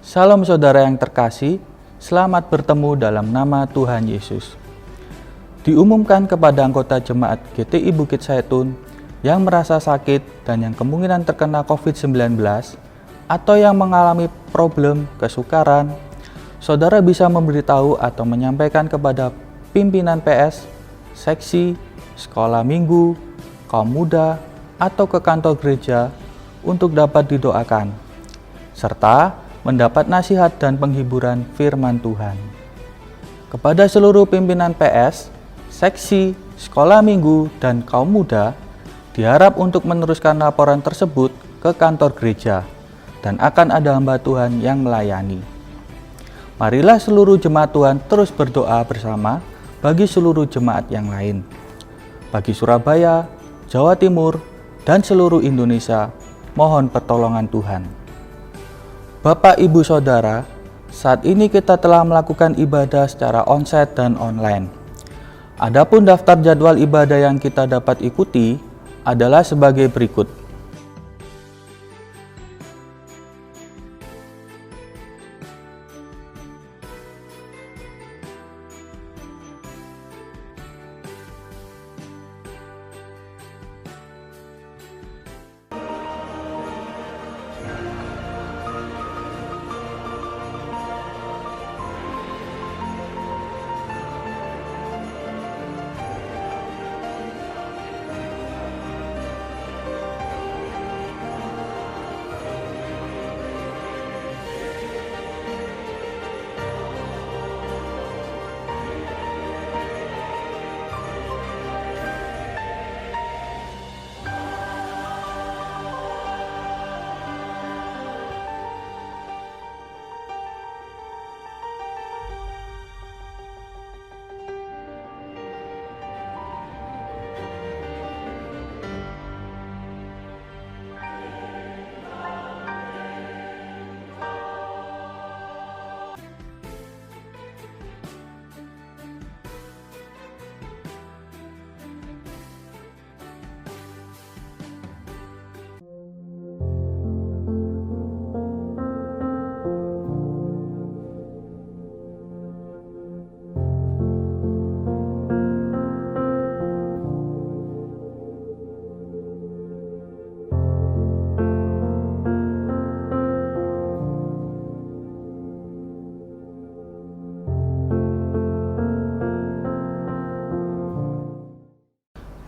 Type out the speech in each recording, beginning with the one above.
Salam saudara yang terkasih, selamat bertemu dalam nama Tuhan Yesus. Diumumkan kepada anggota jemaat GTI Bukit Zaitun yang merasa sakit dan yang kemungkinan terkena COVID-19 atau yang mengalami problem kesukaran, saudara bisa memberitahu atau menyampaikan kepada pimpinan PS, seksi, sekolah minggu, kaum muda, atau ke kantor gereja untuk dapat didoakan, serta mendapat nasihat dan penghiburan firman Tuhan. Kepada seluruh pimpinan PS, seksi, sekolah minggu, dan kaum muda, diharap untuk meneruskan laporan tersebut ke kantor gereja, dan akan ada hamba Tuhan yang melayani. Marilah seluruh jemaat Tuhan terus berdoa bersama bagi seluruh jemaat yang lain. Bagi Surabaya, Jawa Timur, dan seluruh Indonesia, mohon pertolongan Tuhan. Bapak, Ibu, Saudara, saat ini kita telah melakukan ibadah secara onsite dan online. Adapun daftar jadwal ibadah yang kita dapat ikuti adalah sebagai berikut.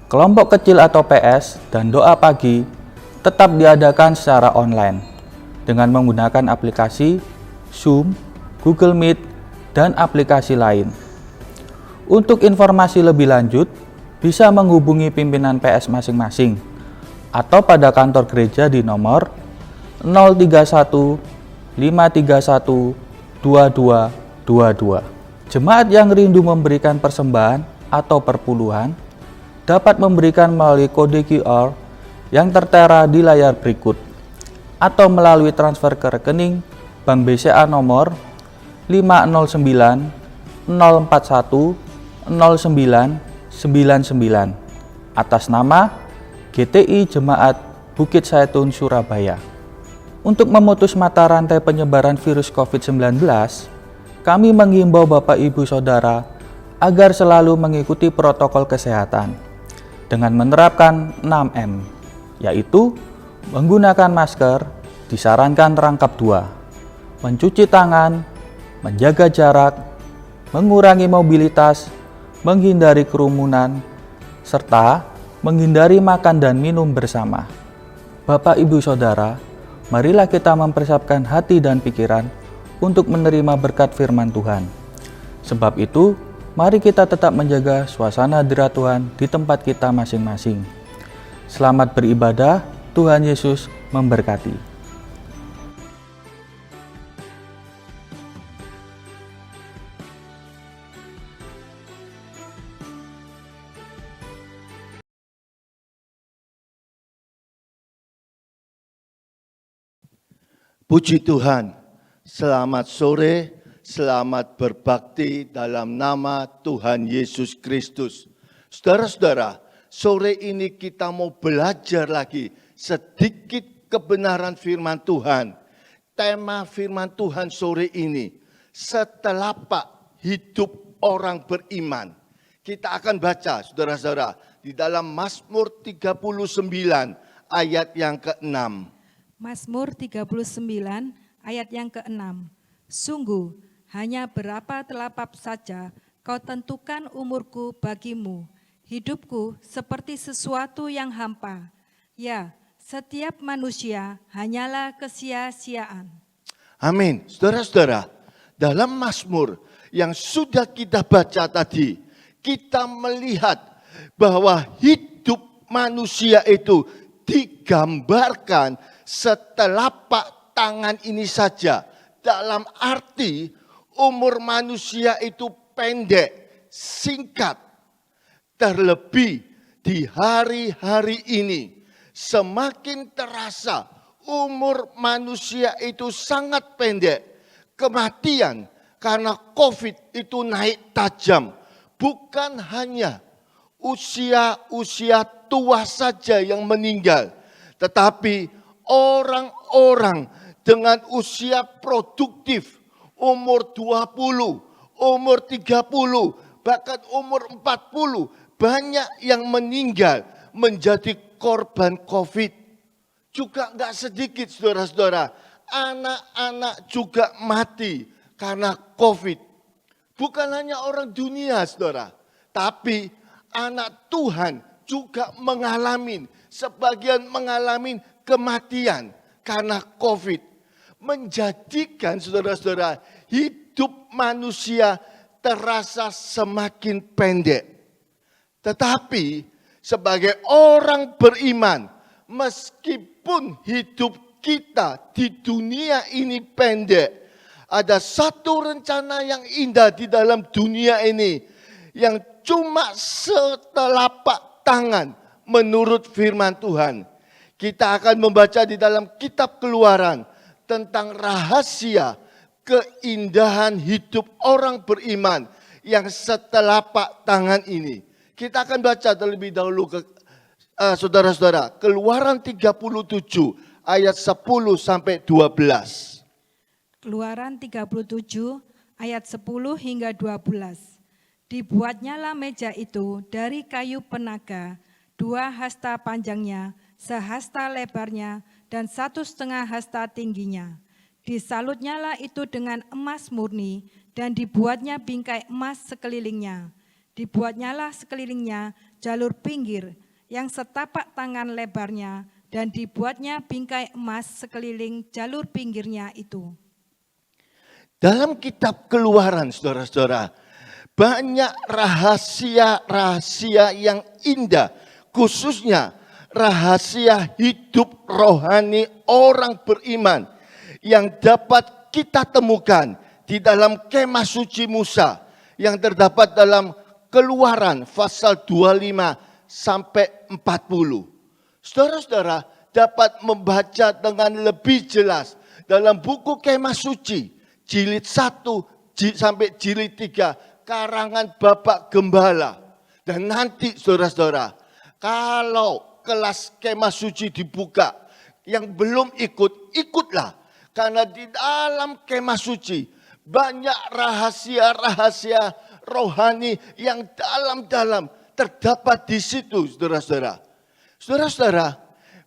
Kelompok kecil atau PS dan doa pagi tetap diadakan secara online dengan menggunakan aplikasi Zoom, Google Meet, dan aplikasi lain. Untuk informasi lebih lanjut, bisa menghubungi pimpinan PS masing-masing atau pada kantor gereja di nomor 031 531 2222. Jemaat yang rindu memberikan persembahan atau perpuluhan dapat memberikan melalui kode QR yang tertera di layar berikut atau melalui transfer ke rekening Bank BCA nomor 509 041 0999 atas nama GTI Jemaat Bukit Zaitun Surabaya. Untuk memutus mata rantai penyebaran virus COVID-19, kami menghimbau Bapak Ibu Saudara agar selalu mengikuti protokol kesehatan dengan menerapkan 6M, yaitu menggunakan masker, disarankan rangkap 2, mencuci tangan, menjaga jarak, mengurangi mobilitas, menghindari kerumunan, serta menghindari makan dan minum bersama. Bapak, Ibu, Saudara, marilah kita mempersiapkan hati dan pikiran untuk menerima berkat firman Tuhan. Sebab itu, mari kita tetap menjaga suasana hadirat Tuhan di tempat kita masing-masing. Selamat beribadah, Tuhan Yesus memberkati. Puji Tuhan, selamat sore, selamat berbakti dalam nama Tuhan Yesus Kristus. Saudara-saudara, sore ini kita mau belajar lagi sedikit kebenaran firman Tuhan. tema firman Tuhan sore ini, setelapak hidup orang beriman. Kita akan baca, saudara-saudara, di dalam Mazmur 39 ayat yang ke-6. Mazmur 39 ayat yang ke-6. Sungguh, hanya berapa telapak saja kau tentukan umurku bagimu. Hidupku seperti sesuatu yang hampa. Ya, setiap manusia hanyalah kesia-siaan. Amin. Saudara-saudara, dalam Mazmur yang sudah kita baca tadi, kita melihat bahwa hidup manusia itu digambarkan setelapak tangan ini saja. Dalam arti umur manusia itu pendek, singkat. Terlebih di hari-hari ini, semakin terasa umur manusia itu sangat pendek. Kematian karena COVID itu naik tajam. Bukan hanya usia tua saja yang meninggal, tetapi orang-orang dengan usia produktif, umur 20, umur 30, bahkan umur 40, banyak yang meninggal menjadi korban COVID. Juga enggak sedikit saudara-saudara, anak-anak juga mati karena COVID. Bukan hanya orang dunia saudara, tapi anak Tuhan juga sebagian mengalami kematian karena COVID. Menjadikan saudara-saudara hidup manusia terasa semakin pendek. Tetapi sebagai orang beriman, meskipun hidup kita di dunia ini pendek, ada satu rencana yang indah di dalam dunia ini yang cuma setelapak tangan menurut firman Tuhan. Kita akan membaca di dalam kitab Keluaran tentang rahasia keindahan hidup orang beriman yang setelapak tangan ini. Kita akan baca terlebih dahulu saudara-saudara, Keluaran 37 ayat 10 sampai 12. Keluaran 37 ayat 10 hingga 12. Dibuatnyalah meja itu dari kayu penaga, 2 hasta panjangnya, sehasta lebarnya, dan 1,5 hasta tingginya. Disalutnyalah itu dengan emas murni, dan dibuatnya bingkai emas sekelilingnya. Dibuatnyalah sekelilingnya jalur pinggir yang setapak tangan lebarnya, dan dibuatnya bingkai emas sekeliling jalur pinggirnya itu. Dalam kitab Keluaran, saudara-saudara, banyak rahasia-rahasia yang indah, khususnya rahasia hidup rohani orang beriman yang dapat kita temukan di dalam kemah suci Musa yang terdapat dalam Keluaran pasal 25 sampai 40. Saudara-saudara dapat membaca dengan lebih jelas dalam buku kemah suci jilid 1 sampai jilid 3 karangan Bapak Gembala. Dan nanti saudara-saudara, kalau kelas kemah suci dibuka, yang belum ikut, ikutlah. Karena di dalam kemah suci banyak rahasia-rahasia rohani yang dalam-dalam terdapat di situ, saudara-saudara. Saudara-saudara,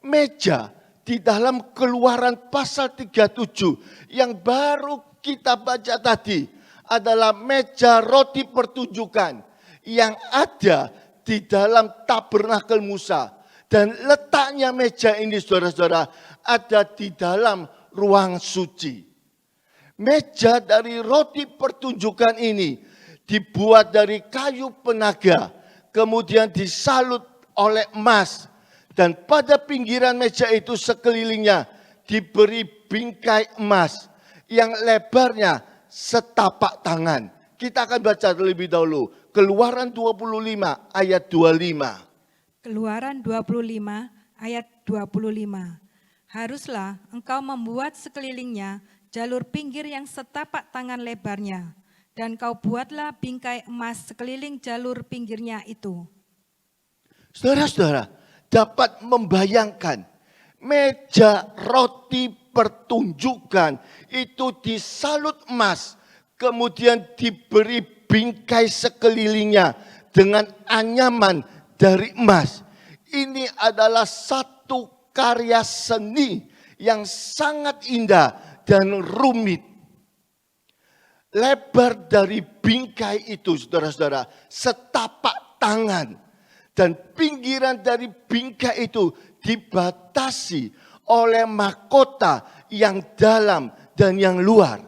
meja di dalam Keluaran pasal 37 yang baru kita baca tadi adalah meja roti pertunjukan yang ada di dalam tabernakel Musa. Dan letaknya meja ini, saudara-saudara, ada di dalam ruang suci. Meja dari roti pertunjukan ini dibuat dari kayu penaga, kemudian disalut oleh emas. Dan pada pinggiran meja itu sekelilingnya diberi bingkai emas yang lebarnya setapak tangan. Kita akan baca terlebih dahulu. Keluaran 25 ayat 25. Keluaran 25 ayat 25. Haruslah engkau membuat sekelilingnya jalur pinggir yang setapak tangan lebarnya, dan kau buatlah bingkai emas sekeliling jalur pinggirnya itu. Saudara-saudara dapat membayangkan meja roti pertunjukan itu disalut emas, kemudian diberi bingkai sekelilingnya dengan anyaman dari emas. Ini adalah satu karya seni yang sangat indah dan rumit. Lebar dari bingkai itu, saudara-saudara, setapak tangan. Dan pinggiran dari bingkai itu dibatasi oleh mahkota yang dalam dan yang luar.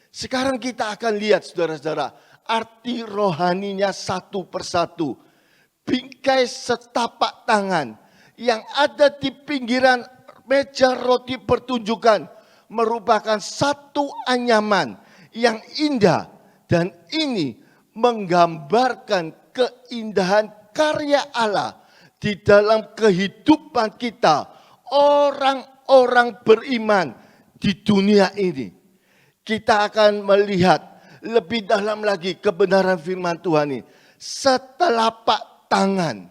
Sekarang kita akan lihat, saudara-saudara, arti rohaninya satu persatu. Bingkai setapak tangan yang ada di pinggiran meja roti pertunjukan merupakan satu anyaman yang indah, dan ini menggambarkan keindahan karya Allah di dalam kehidupan kita, orang-orang beriman di dunia ini. Kita akan melihat lebih dalam lagi kebenaran firman Tuhan ini. Setelapak tangan.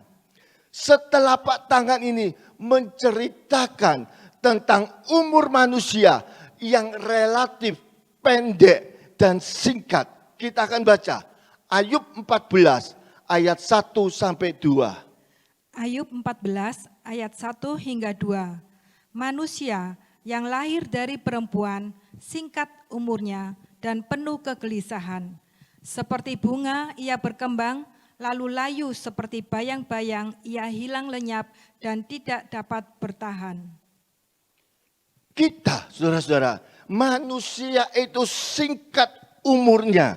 Setelapak tangan ini menceritakan tentang umur manusia yang relatif pendek dan singkat. Kita akan baca Ayub 14 ayat 1 sampai 2. Ayub 14 ayat 1 hingga 2. Manusia yang lahir dari perempuan singkat umurnya dan penuh kegelisahan. Seperti bunga ia berkembang, lalu layu seperti bayang-bayang ia hilang lenyap dan tidak dapat bertahan. Kita, saudara-saudara, manusia itu singkat umurnya.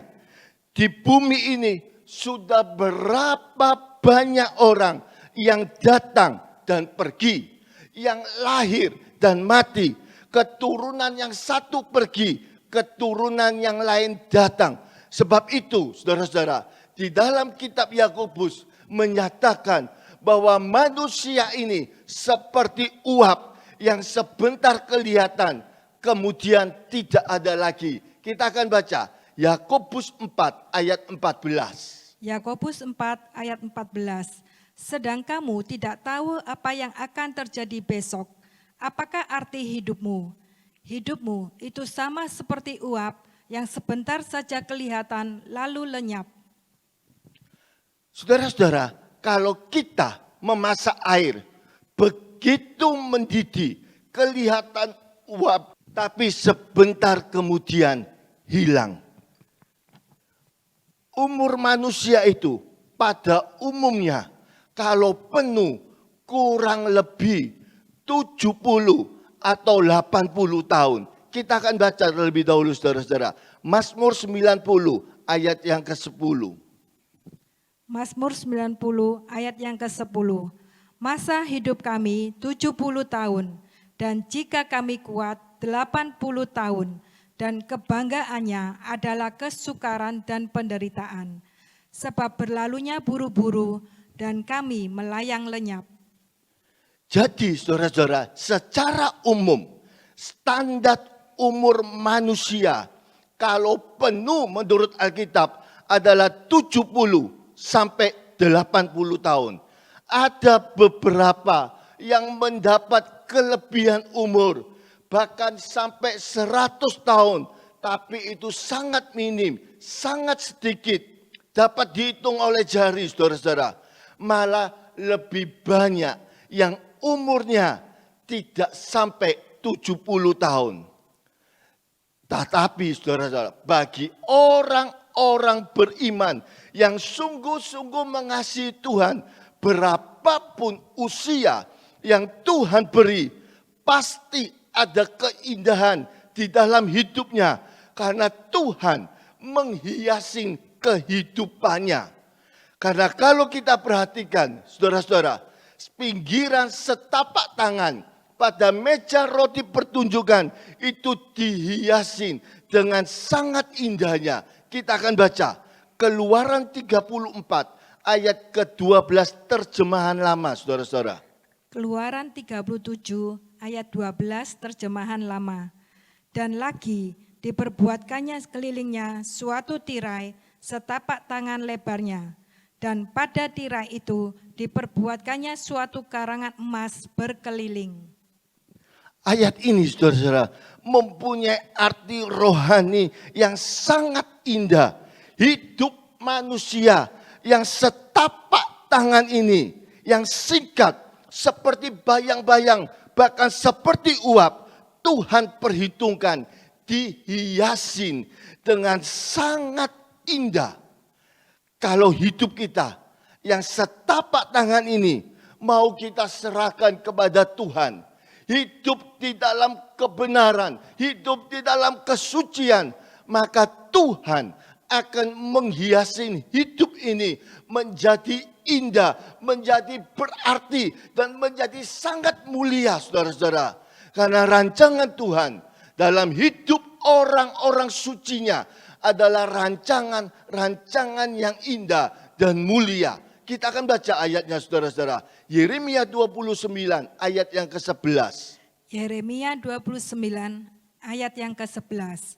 Di bumi ini sudah berapa banyak orang yang datang dan pergi, yang lahir dan mati. Keturunan yang satu pergi, keturunan yang lain datang. Sebab itu, saudara-saudara, di dalam kitab Yakobus menyatakan bahwa manusia ini seperti uap yang sebentar kelihatan, kemudian tidak ada lagi. Kita akan baca Yakobus 4 ayat 14. Yakobus 4 ayat 14. Sedang kamu tidak tahu apa yang akan terjadi besok. Apakah arti hidupmu? Hidupmu itu sama seperti uap yang sebentar saja kelihatan lalu lenyap. Saudara-saudara, kalau kita memasak air, begitu mendidih, kelihatan uap, tapi sebentar kemudian hilang. Umur manusia itu pada umumnya kalau penuh kurang lebih 70 atau 80 tahun. Kita akan baca terlebih dahulu, saudara-saudara. Mazmur 90 ayat yang ke-10. Mazmur 90 ayat yang ke-10. Masa hidup kami 70 tahun, dan jika kami kuat 80 tahun, dan kebanggaannya adalah kesukaran dan penderitaan. Sebab berlalunya buru-buru, dan kami melayang lenyap. Jadi saudara-saudara, secara umum standar umur manusia kalau penuh menurut Alkitab adalah 70 sampai 80 tahun. Ada beberapa yang mendapat kelebihan umur bahkan sampai 100 tahun, tapi itu sangat minim, sangat sedikit, dapat dihitung oleh jari, saudara-saudara. Malah lebih banyak yang umurnya tidak sampai 70 tahun. Tetapi saudara-saudara, bagi orang-orang beriman yang sungguh-sungguh mengasihi Tuhan, berapapun usia yang Tuhan beri, pasti ada keindahan di dalam hidupnya karena Tuhan menghiasi kehidupannya. Karena kalau kita perhatikan, saudara-saudara, pinggiran setapak tangan pada meja roti pertunjukan itu dihiasi dengan sangat indahnya. Kita akan baca Keluaran 34 ayat ke-12 terjemahan lama, saudara-saudara. Keluaran 37 ayat 12 terjemahan lama. Dan lagi diperbuatkannya sekelilingnya suatu tirai setapak tangan lebarnya. Dan pada tirai itu diperbuatkannya suatu karangan emas berkeliling. Ayat ini saudara-saudara mempunyai arti rohani yang sangat indah. Hidup manusia yang setapak tangan ini, yang singkat seperti bayang-bayang, bahkan seperti uap, Tuhan perhitungkan, dihiasin dengan sangat indah. Kalau hidup kita yang setapak tangan ini mau kita serahkan kepada Tuhan, hidup di dalam kebenaran, hidup di dalam kesucian, maka Tuhan akan menghiasi hidup ini menjadi indah, menjadi berarti, dan menjadi sangat mulia, saudara-saudara. Karena rancangan Tuhan dalam hidup orang-orang sucinya adalah rancangan yang indah dan mulia. Kita akan baca ayatnya saudara-saudara. Yeremia 29 ayat yang ke-11. Yeremia 29 ayat yang ke-11.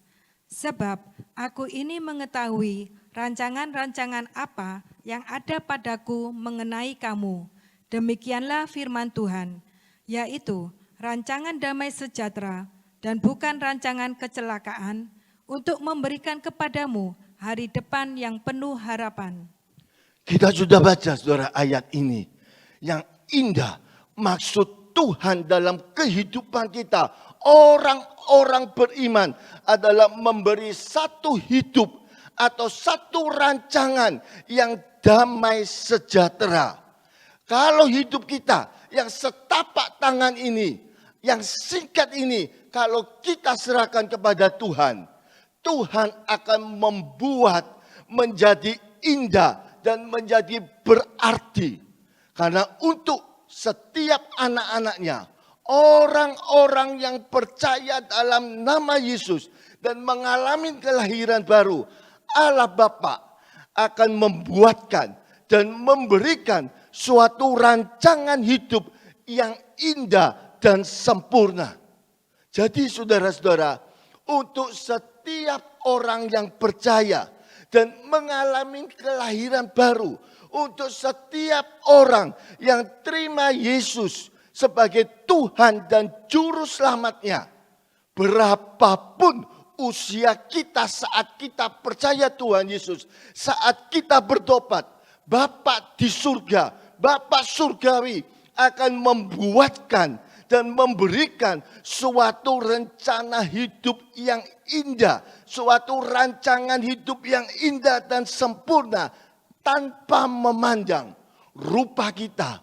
Sebab aku ini mengetahui rancangan-rancangan apa yang ada padaku mengenai kamu. Demikianlah firman Tuhan, yaitu rancangan damai sejahtera dan bukan rancangan kecelakaan, untuk memberikan kepadamu hari depan yang penuh harapan. Kita sudah baca saudara ayat ini. Yang indah maksud Tuhan dalam kehidupan kita. Orang-orang beriman adalah memberi satu hidup atau satu rancangan yang damai sejahtera. Kalau hidup kita yang setapak tangan ini, yang singkat ini, kalau kita serahkan kepada Tuhan, Tuhan akan membuat menjadi indah dan menjadi berarti. Karena untuk setiap anak-anaknya, orang-orang yang percaya dalam nama Yesus dan mengalami kelahiran baru, Allah Bapa akan membuatkan dan memberikan suatu rancangan hidup yang indah dan sempurna. Jadi saudara-saudara, untuk setiap orang yang percaya dan mengalami kelahiran baru, untuk setiap orang yang terima Yesus sebagai Tuhan dan Juru Selamatnya, berapapun usia kita saat kita percaya Tuhan Yesus, saat kita bertobat, Bapa di surga, Bapa surgawi akan membuatkan dan memberikan suatu rencana hidup yang indah, suatu rancangan hidup yang indah dan sempurna, tanpa memandang rupa kita,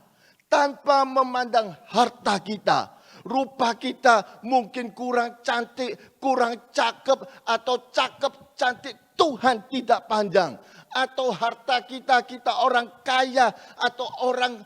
tanpa memandang harta kita. Rupa kita mungkin kurang cantik, kurang cakep, atau cakep, cantik, Tuhan tidak pandang. Atau harta kita orang kaya atau orang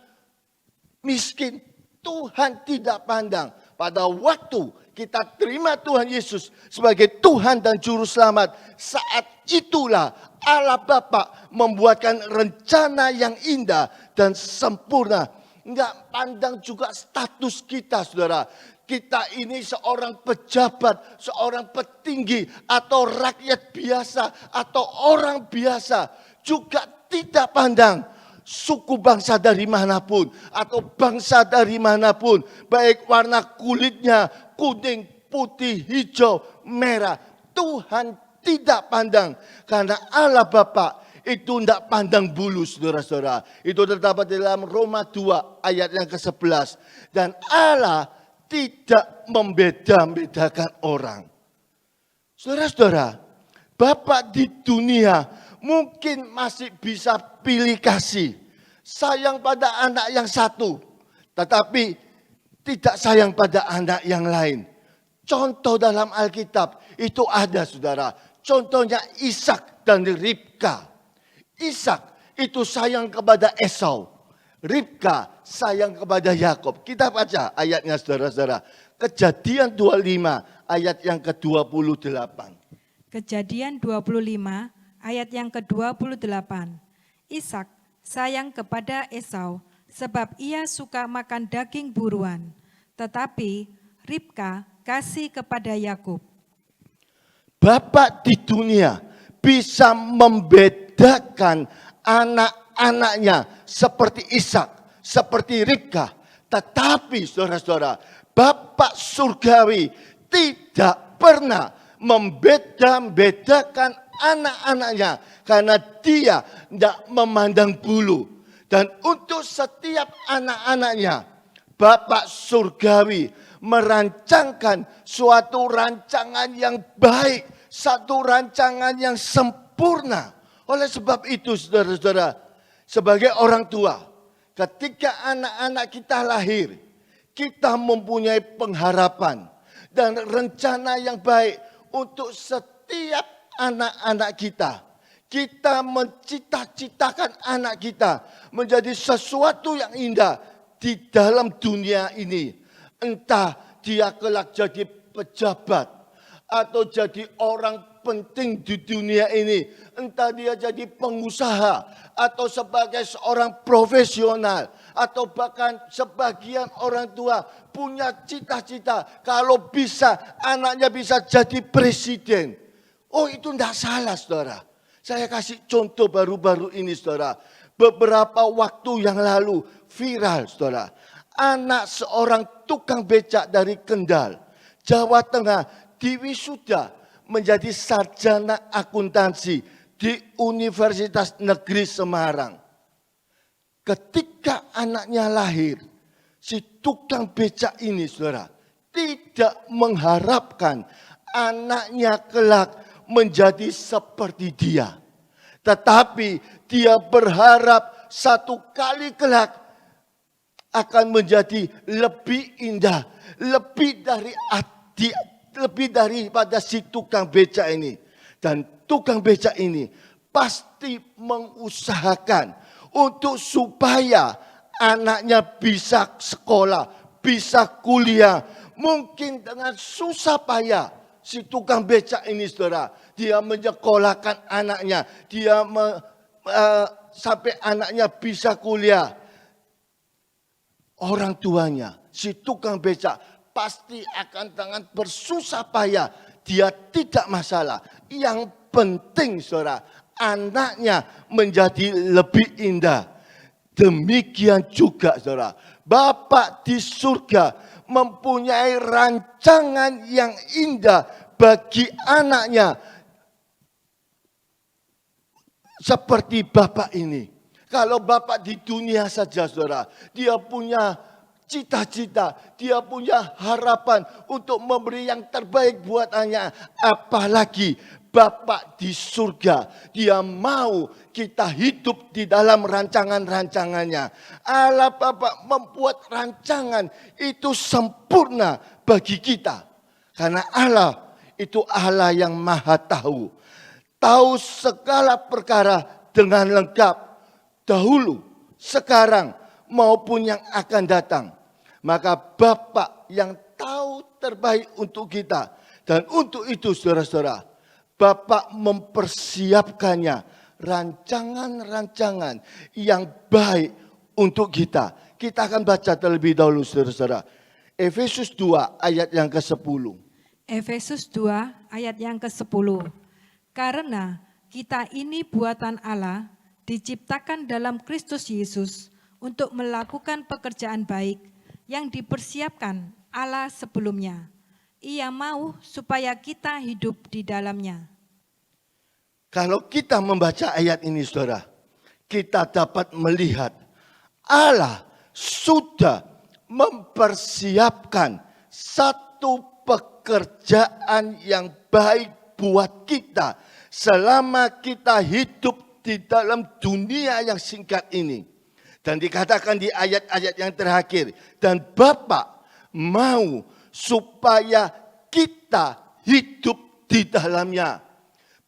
miskin, Tuhan tidak pandang. Pada waktu kita terima Tuhan Yesus sebagai Tuhan dan Juru Selamat, saat itulah Allah Bapa membuatkan rencana yang indah dan sempurna. Enggak pandang juga status kita, saudara. Kita ini seorang pejabat, seorang petinggi, atau rakyat biasa, atau orang biasa. Juga tidak pandang suku bangsa dari manapun, atau bangsa dari manapun. Baik warna kulitnya, kuning, putih, hijau, merah. Tuhan tidak pandang. Karena Allah Bapa itu tidak pandang bulu, saudara-saudara. Itu terdapat dalam Roma 2 ayat yang ke-11. Dan Allah tidak membeda-bedakan orang. Saudara-saudara, Bapak di dunia mungkin masih bisa pilih kasih. Sayang pada anak yang satu, tetapi tidak sayang pada anak yang lain. Contoh dalam Alkitab itu ada, saudara. Contohnya Ishak dan Ribka. Ishak itu sayang kepada Esau. Ribka sayang kepada Yakob. Kita baca ayatnya, saudara-saudara. Kejadian 25 ayat yang ke-28. Kejadian 25 ayat yang ke-28. Ishak sayang kepada Esau sebab ia suka makan daging buruan. Tetapi Ribka kasih kepada Yakub. Bapak di dunia bisa membedakan anak-anaknya seperti Ishak, seperti Ribka. Tetapi saudara-saudara, Bapa surgawi tidak pernah membeda-bedakan anak-anaknya karena dia tidak memandang bulu. Dan untuk setiap anak-anaknya, Bapa surgawi merancangkan suatu rancangan yang baik, satu rancangan yang sempurna. Oleh sebab itu saudara-saudara, sebagai orang tua, ketika anak-anak kita lahir, kita mempunyai pengharapan dan rencana yang baik untuk setiap anak-anak kita. Kita mencita-citakan anak kita menjadi sesuatu yang indah di dalam dunia ini. Entah dia kelak jadi pejabat atau jadi orang penting di dunia ini. Entah dia jadi pengusaha atau sebagai seorang profesional. Atau bahkan sebagian orang tua punya cita-cita kalau bisa anaknya bisa jadi presiden. Oh, itu tidak salah, saudara. Saya kasih contoh baru-baru ini, saudara. Beberapa waktu yang lalu viral, saudara. Anak seorang tukang becak dari Kendal, Jawa Tengah, diwisuda menjadi sarjana akuntansi di Universitas Negeri Semarang. Ketika anaknya lahir, si tukang becak ini, saudara, tidak mengharapkan anaknya kelak menjadi seperti dia. Tetapi dia berharap satu kali kelak akan menjadi lebih indah, lebih daripada si tukang becak ini. Dan tukang becak ini pasti mengusahakan untuk supaya anaknya bisa sekolah, bisa kuliah. Mungkin dengan susah payah si tukang becak ini, saudara, dia menyekolahkan anaknya, dia sampai anaknya bisa kuliah. Orang tuanya, si tukang becak pasti akan dengan bersusah payah. Dia tidak masalah. Yang penting, saudara, anaknya menjadi lebih indah. Demikian juga, saudara, Bapa di surga mempunyai rancangan yang indah bagi anaknya. Seperti Bapak ini. Kalau Bapak di dunia saja, saudara, dia punya cita-cita, dia punya harapan untuk memberi yang terbaik buat anaknya. Apalagi Bapak di surga, dia mau kita hidup di dalam rancangan-rancangannya. Allah Bapak membuat rancangan itu sempurna bagi kita. Karena Allah itu Allah yang maha tahu. Tahu segala perkara dengan lengkap. Dahulu, sekarang, maupun yang akan datang. Maka Bapa yang tahu terbaik untuk kita. Dan untuk itu, saudara-saudara, Bapa mempersiapkannya rancangan-rancangan yang baik untuk kita. Kita akan baca terlebih dahulu, saudara-saudara. Efesus 2 ayat yang ke-10. Efesus 2 ayat yang ke-10. Karena kita ini buatan Allah, diciptakan dalam Kristus Yesus untuk melakukan pekerjaan baik yang dipersiapkan Allah sebelumnya. Ia mau supaya kita hidup di dalamnya. Kalau kita membaca ayat ini, saudara, kita dapat melihat Allah sudah mempersiapkan satu pekerjaan yang baik buat kita selama kita hidup di dalam dunia yang singkat ini. Dan dikatakan di ayat-ayat yang terakhir, dan Bapa mau supaya kita hidup di dalamnya.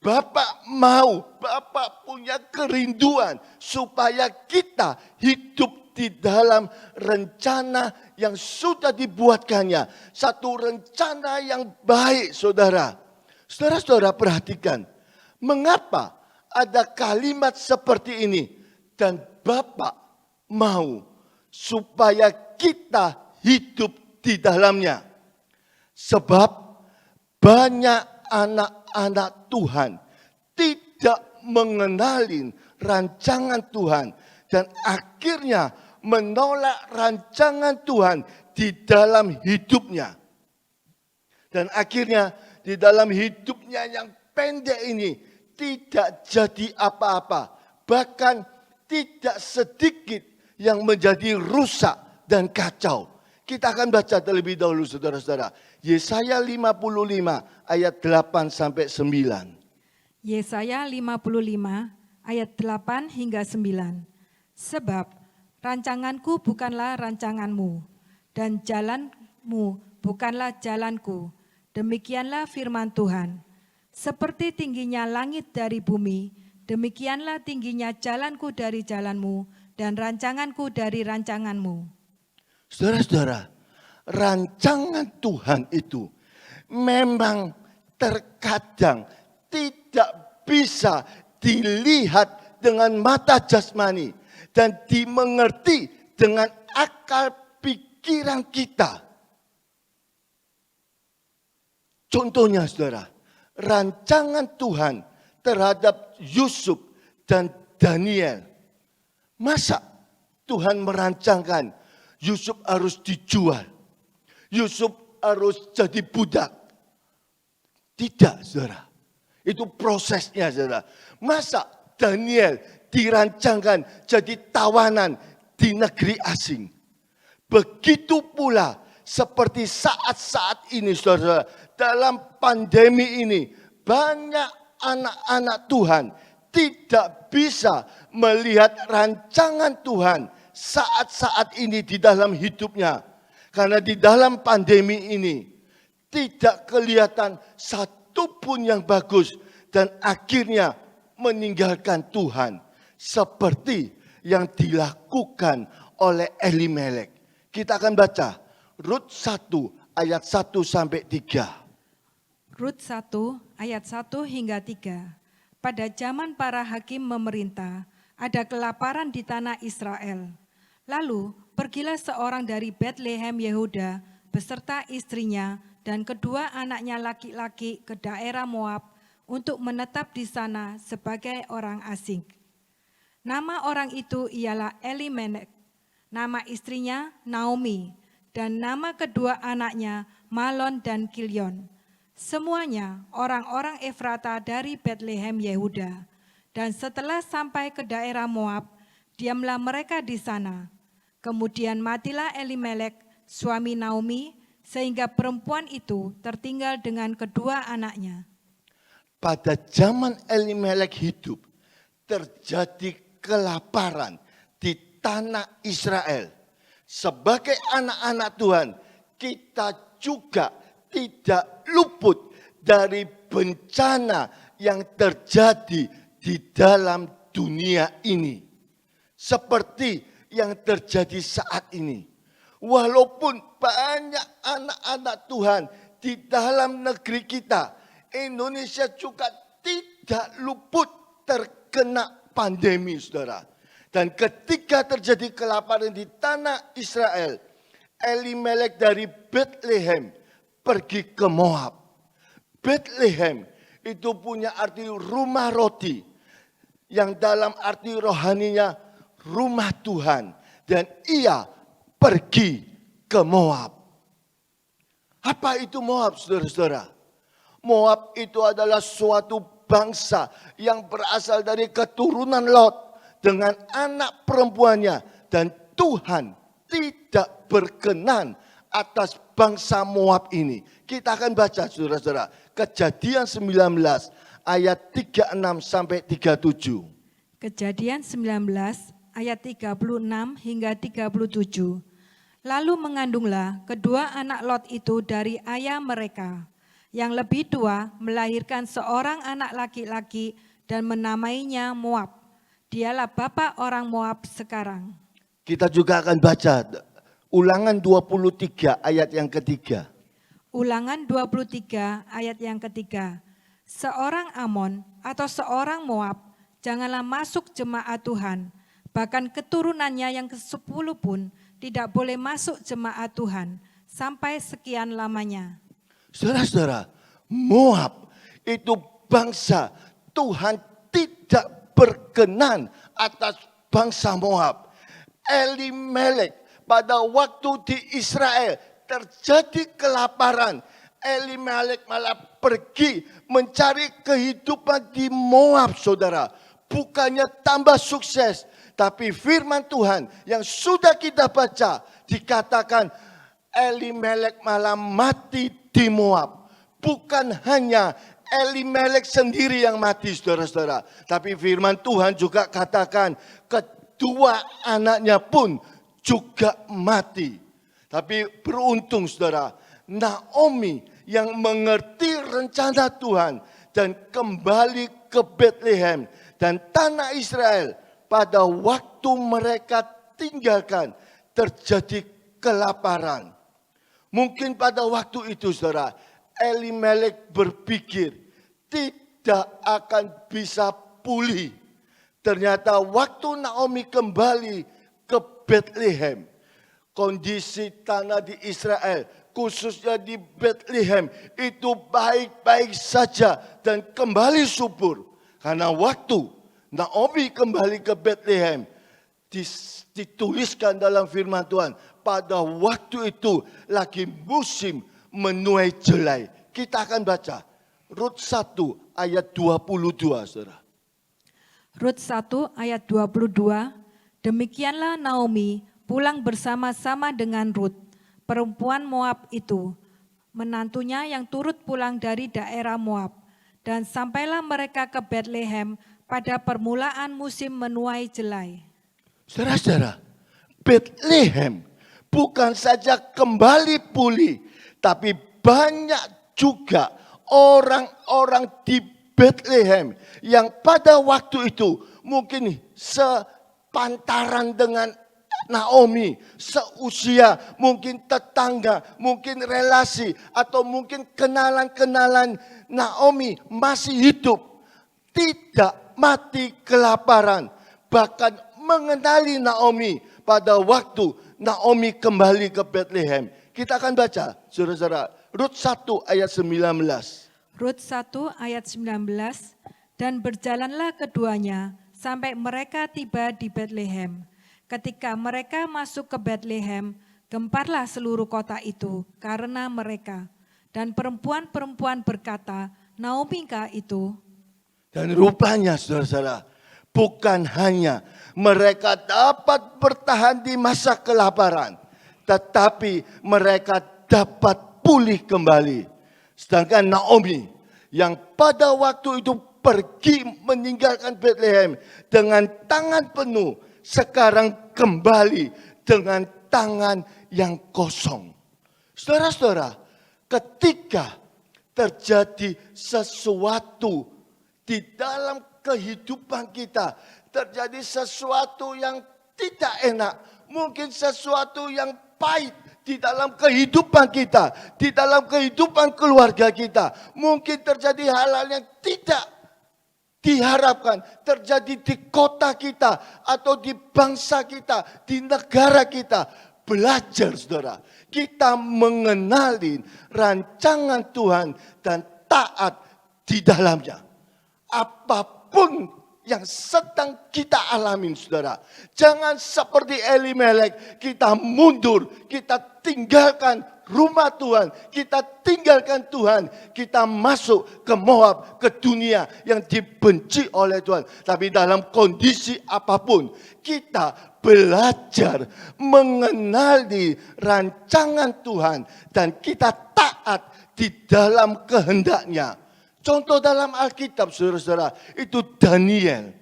Bapa mau, Bapa punya kerinduan supaya kita hidup di dalam rencana yang sudah dibuatkannya. Satu rencana yang baik, saudara. Saudara-saudara perhatikan, mengapa ada kalimat seperti ini, dan Bapa mau supaya kita hidup di dalamnya. Sebab banyak anak-anak Tuhan tidak mengenali rancangan Tuhan dan akhirnya menolak rancangan Tuhan di dalam hidupnya. Dan akhirnya di dalam hidupnya yang pendek ini tidak jadi apa-apa. Bahkan tidak sedikit yang menjadi rusak dan kacau. Kita akan baca terlebih dahulu saudara-saudara. Yesaya 55 ayat 8 sampai 9. Yesaya 55 ayat 8 hingga 9. Sebab rancanganku bukanlah rancanganmu, dan jalanmu bukanlah jalanku. Demikianlah firman Tuhan. Seperti tingginya langit dari bumi, demikianlah tingginya jalanku dari jalanmu, dan rancanganku dari rancanganmu. Saudara-saudara, rancangan Tuhan itu memang terkadang tidak bisa dilihat dengan mata jasmani dan dimengerti dengan akal pikiran kita. Contohnya saudara, rancangan Tuhan terhadap Yusuf dan Daniel. Masa Tuhan merancangkan Yusuf harus dijual? Yusuf harus jadi budak? Tidak, saudara. Itu prosesnya, saudara. Masa Daniel dirancangkan jadi tawanan di negeri asing? Begitu pula seperti saat-saat ini, saudara. Dalam pandemi ini, banyak anak-anak Tuhan tidak bisa melihat rancangan Tuhan saat-saat ini di dalam hidupnya. Karena di dalam pandemi ini tidak kelihatan satu pun yang bagus dan akhirnya meninggalkan Tuhan. Seperti yang dilakukan oleh Elimelek. Kita akan baca Rut 1 ayat 1 sampai 3. Rut 1 ayat 1 hingga 3. Pada zaman para hakim memerintah, ada kelaparan di tanah Israel. Lalu pergilah seorang dari Betlehem Yehuda beserta istrinya dan kedua anaknya laki-laki ke daerah Moab untuk menetap di sana sebagai orang asing. Nama orang itu ialah Elimelek, nama istrinya Naomi, dan nama kedua anaknya Malon dan Kilion. Semuanya orang-orang Efrata dari Betlehem Yehuda. Dan setelah sampai ke daerah Moab, diamlah mereka di sana. Kemudian matilah Elimelek, suami Naomi, sehingga perempuan itu tertinggal dengan kedua anaknya. Pada zaman Elimelek hidup, terjadi kelaparan di tanah Israel. Sebagai anak-anak Tuhan, kita juga tidak luput dari bencana yang terjadi di dalam dunia ini. Seperti yang terjadi saat ini. Walaupun banyak anak-anak Tuhan di dalam negeri kita, Indonesia juga tidak luput terkena pandemi, saudara. Dan ketika terjadi kelaparan di tanah Israel, Elimelek dari Betlehem pergi ke Moab. Betlehem itu punya arti rumah roti, yang dalam arti rohaninya rumah Tuhan. Dan ia pergi ke Moab. Apa itu Moab, saudara-saudara? Moab itu adalah suatu bangsa yang berasal dari keturunan Lot dengan anak perempuannya. Dan Tuhan tidak berkenan atas bangsa Moab ini. Kita akan baca saudara-saudara. Kejadian 19 ayat 36 sampai 37. Kejadian 19 ayat 36 hingga 37. Lalu mengandunglah kedua anak Lot itu dari ayah mereka. Yang lebih tua melahirkan seorang anak laki-laki dan menamainya Moab. Dialah bapa orang Moab sekarang. Kita juga akan baca Ulangan 23 ayat yang ketiga. Ulangan 23 ayat yang ketiga. Seorang Amon atau seorang Moab janganlah masuk jemaat Tuhan. Bahkan keturunannya yang ke-10 pun tidak boleh masuk jemaat Tuhan sampai sekian lamanya. Saudara-saudara, Moab itu bangsa Tuhan tidak berkenan atas bangsa Moab. Elimelek pada waktu di Israel terjadi kelaparan, Elimelek malah pergi mencari kehidupan di Moab, saudara. Bukannya tambah sukses, tapi firman Tuhan yang sudah kita baca dikatakan Elimelek malah mati di Moab. Bukan hanya Elimelek sendiri yang mati, saudara-saudara. Tapi firman Tuhan juga katakan kedua anaknya pun juga mati. Tapi beruntung, saudara, Naomi yang mengerti rencana Tuhan dan kembali ke Bethlehem dan tanah Israel pada waktu mereka tinggalkan terjadi kelaparan. Mungkin pada waktu itu, saudara, Elimelek berpikir tidak akan bisa pulih. Ternyata waktu Naomi kembali ke Bethlehem, kondisi tanah di Israel, khususnya di Bethlehem, itu baik-baik saja dan kembali subur. Karena waktu Naomi kembali ke Bethlehem, dituliskan dalam firman Tuhan, pada waktu itu lagi musim menuai jelai. Kita akan baca Rut 1 ayat 22, saudara. Rut 1 ayat 22, demikianlah Naomi pulang bersama-sama dengan Rut, perempuan Moab itu, menantunya yang turut pulang dari daerah Moab. Dan sampailah mereka ke Bethlehem pada permulaan musim menuai jelai. Saudara-saudara, Bethlehem bukan saja kembali pulih, tapi banyak juga orang-orang di Bethlehem yang pada waktu itu mungkin sepantaran dengan Naomi, seusia, mungkin tetangga, mungkin relasi, atau mungkin kenalan-kenalan Naomi masih hidup, tidak mati kelaparan, bahkan mengenali Naomi pada waktu Naomi kembali ke Bethlehem. Kita akan baca, saudara-saudara, Rut 1 ayat 19. Rut 1 ayat 19, dan berjalanlah keduanya sampai mereka tiba di Bethlehem. Ketika mereka masuk ke Bethlehem, gemparlah seluruh kota itu karena mereka. Dan perempuan-perempuan berkata, Naomi-kah itu? Dan rupanya, saudara-saudara, bukan hanya mereka dapat bertahan di masa kelaparan, tetapi mereka dapat pulih kembali. Sedangkan Naomi yang pada waktu itu pergi meninggalkan Bethlehem dengan tangan penuh, sekarang kembali dengan tangan yang kosong. Saudara-saudara, ketika terjadi sesuatu di dalam kehidupan kita, terjadi sesuatu yang tidak enak, mungkin sesuatu yang pahit di dalam kehidupan kita, di dalam kehidupan keluarga kita, mungkin terjadi hal-hal yang tidak diharapkan terjadi di kota kita atau di bangsa kita, di negara kita. Belajar, saudara, kita mengenali rancangan Tuhan dan taat di dalamnya. Apapun yang sedang kita alami, saudara, jangan seperti Elimelek, kita mundur, kita tinggalkan rumah Tuhan, kita tinggalkan Tuhan, kita masuk ke Moab, ke dunia yang dibenci oleh Tuhan. Tapi dalam kondisi apapun, kita belajar mengenali rancangan Tuhan dan kita taat di dalam kehendaknya. Contoh dalam Alkitab, saudara-saudara, itu Daniel.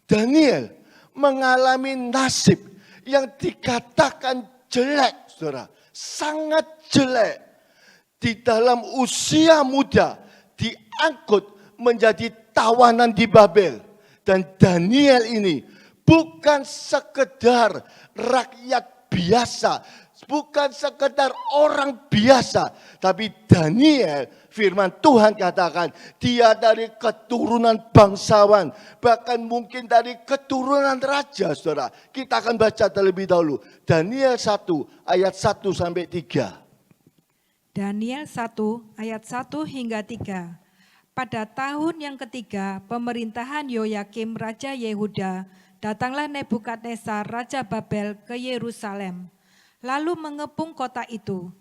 Daniel mengalami nasib yang dikatakan jelek, saudara. Sangat jelek. Di dalam usia muda diangkut menjadi tawanan di Babel. Dan Daniel ini bukan sekedar rakyat biasa, bukan sekedar orang biasa, tapi Daniel, firman Tuhan katakan, dia dari keturunan bangsawan, bahkan mungkin dari keturunan raja, saudara. Kita akan baca terlebih dahulu. Daniel 1 ayat 1 sampai 3. Daniel 1 ayat 1 hingga 3. Pada tahun yang ketiga pemerintahan Yoyakim Raja Yehuda datanglah Nebukadnezar Raja Babel ke Yerusalem, lalu mengepung kota itu.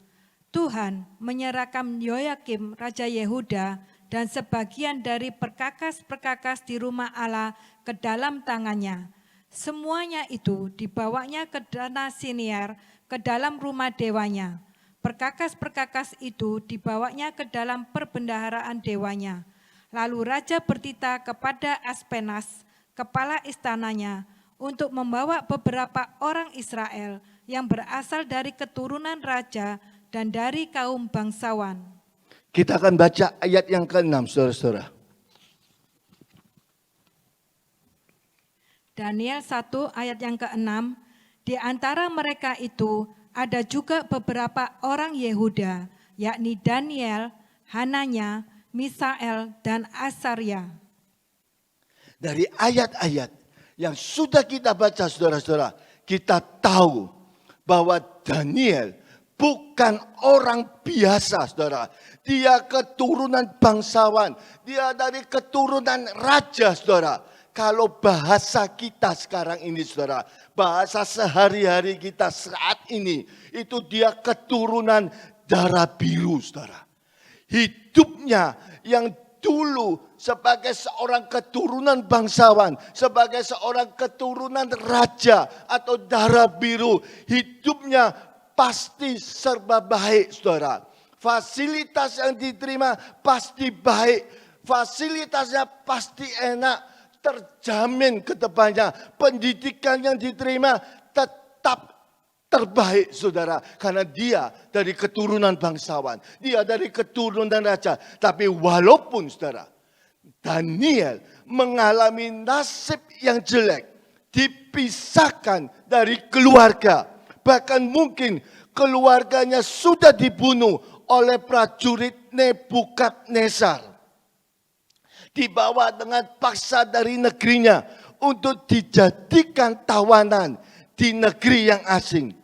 Tuhan menyerahkan Yoyakim Raja Yehuda dan sebagian dari perkakas-perkakas di rumah Allah ke dalam tangannya. Semuanya itu dibawanya ke tanah Siniar, ke dalam rumah dewanya. Perkakas-perkakas itu dibawanya ke dalam perbendaharaan dewanya. Lalu raja bertitah kepada Aspenas, kepala istananya, untuk membawa beberapa orang Israel yang berasal dari keturunan raja dan dari kaum bangsawan. Kita akan baca ayat yang ke-6, saudara-saudara. Daniel 1 ayat yang ke-6, di antara mereka itu ada juga beberapa orang Yehuda, yakni Daniel, Hananya, Misael, dan Asaria. Dari ayat-ayat yang sudah kita baca, saudara-saudara, kita tahu bahwa Daniel bukan orang biasa, saudara. Dia keturunan bangsawan, dia dari keturunan raja, saudara. Kalau bahasa kita sekarang ini, saudara, bahasa sehari-hari kita saat ini, itu dia keturunan darah biru, saudara. Hidupnya yang dulu sebagai seorang keturunan bangsawan, sebagai seorang keturunan raja atau darah biru, hidupnya pasti serba baik, saudara. Fasilitas yang diterima pasti baik, fasilitasnya pasti enak, terjamin ke depannya. Pendidikan yang diterima tetap terbaik, saudara. Karena dia dari keturunan bangsawan, dia dari keturunan raja. Tapi walaupun, saudara, Daniel mengalami nasib yang jelek, dipisahkan dari keluarga, bahkan mungkin keluarganya sudah dibunuh oleh prajurit Nebukadnezar, dibawa dengan paksa dari negerinya untuk dijadikan tawanan di negeri yang asing.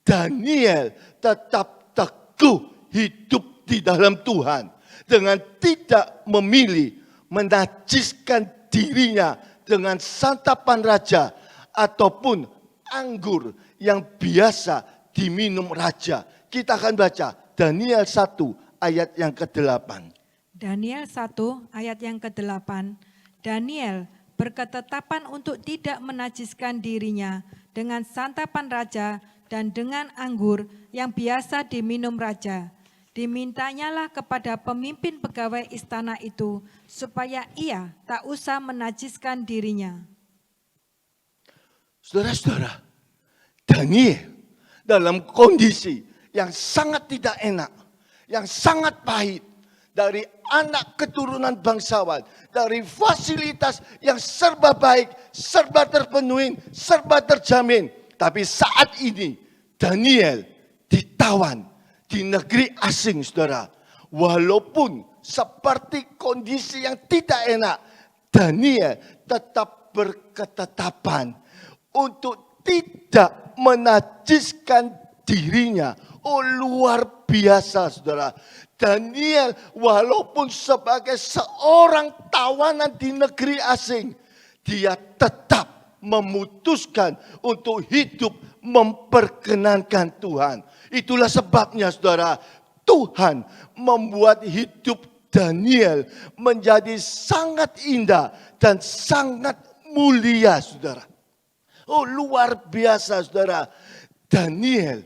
Daniel tetap teguh hidup di dalam Tuhan dengan tidak memilih menajiskan dirinya dengan santapan raja ataupun anggur yang biasa diminum raja. Kita akan baca Daniel 1 ayat yang ke-8. Daniel 1 ayat yang ke-8. Daniel berketetapan untuk tidak menajiskan dirinya dengan santapan raja dan dengan anggur yang biasa diminum raja. Dimintanyalah kepada pemimpin pegawai istana itu supaya ia tak usah menajiskan dirinya. Saudara-saudara, Daniel dalam kondisi yang sangat tidak enak, yang sangat pahit, dari anak keturunan bangsawan, dari fasilitas yang serba baik, serba terpenuhi, serba terjamin. Tapi saat ini Daniel ditawan di negeri asing, saudara. Walaupun seperti kondisi yang tidak enak, Daniel tetap berketetapan untuk tidak menajiskan dirinya. Oh, luar biasa, saudara. Daniel walaupun sebagai seorang tawanan di negeri asing, dia tetap memutuskan untuk hidup memperkenankan Tuhan. Itulah sebabnya, saudara, Tuhan membuat hidup Daniel menjadi sangat indah dan sangat mulia, saudara. Oh, luar biasa, saudara. Daniel,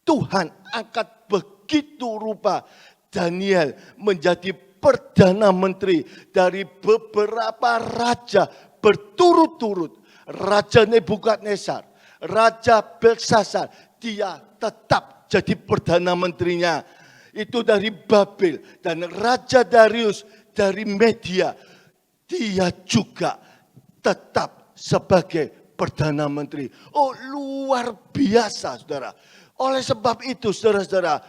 Tuhan angkat begitu rupa. Daniel menjadi perdana menteri dari beberapa raja berturut-turut. Raja Nebukadnezar, Raja Belshazzar, dia tetap jadi perdana menterinya. Itu dari Babel. Dan Raja Darius dari Media, dia juga tetap sebagai perdana menteri. Oh, luar biasa, saudara. Oleh sebab itu, saudara-saudara,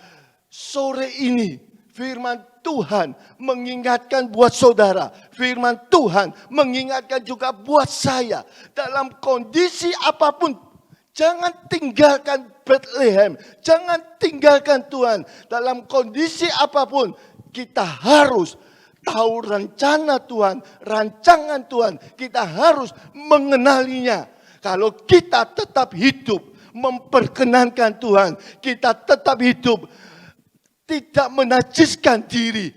sore ini firman Tuhan mengingatkan buat saudara. Firman Tuhan mengingatkan juga buat saya. Dalam kondisi apapun, jangan tinggalkan Bethlehem. Jangan tinggalkan Tuhan. Dalam kondisi apapun, kita harus tahu rencana Tuhan, rancangan Tuhan. Kita harus mengenalinya. Kalau kita tetap hidup memperkenankan Tuhan, kita tetap hidup tidak menajiskan diri,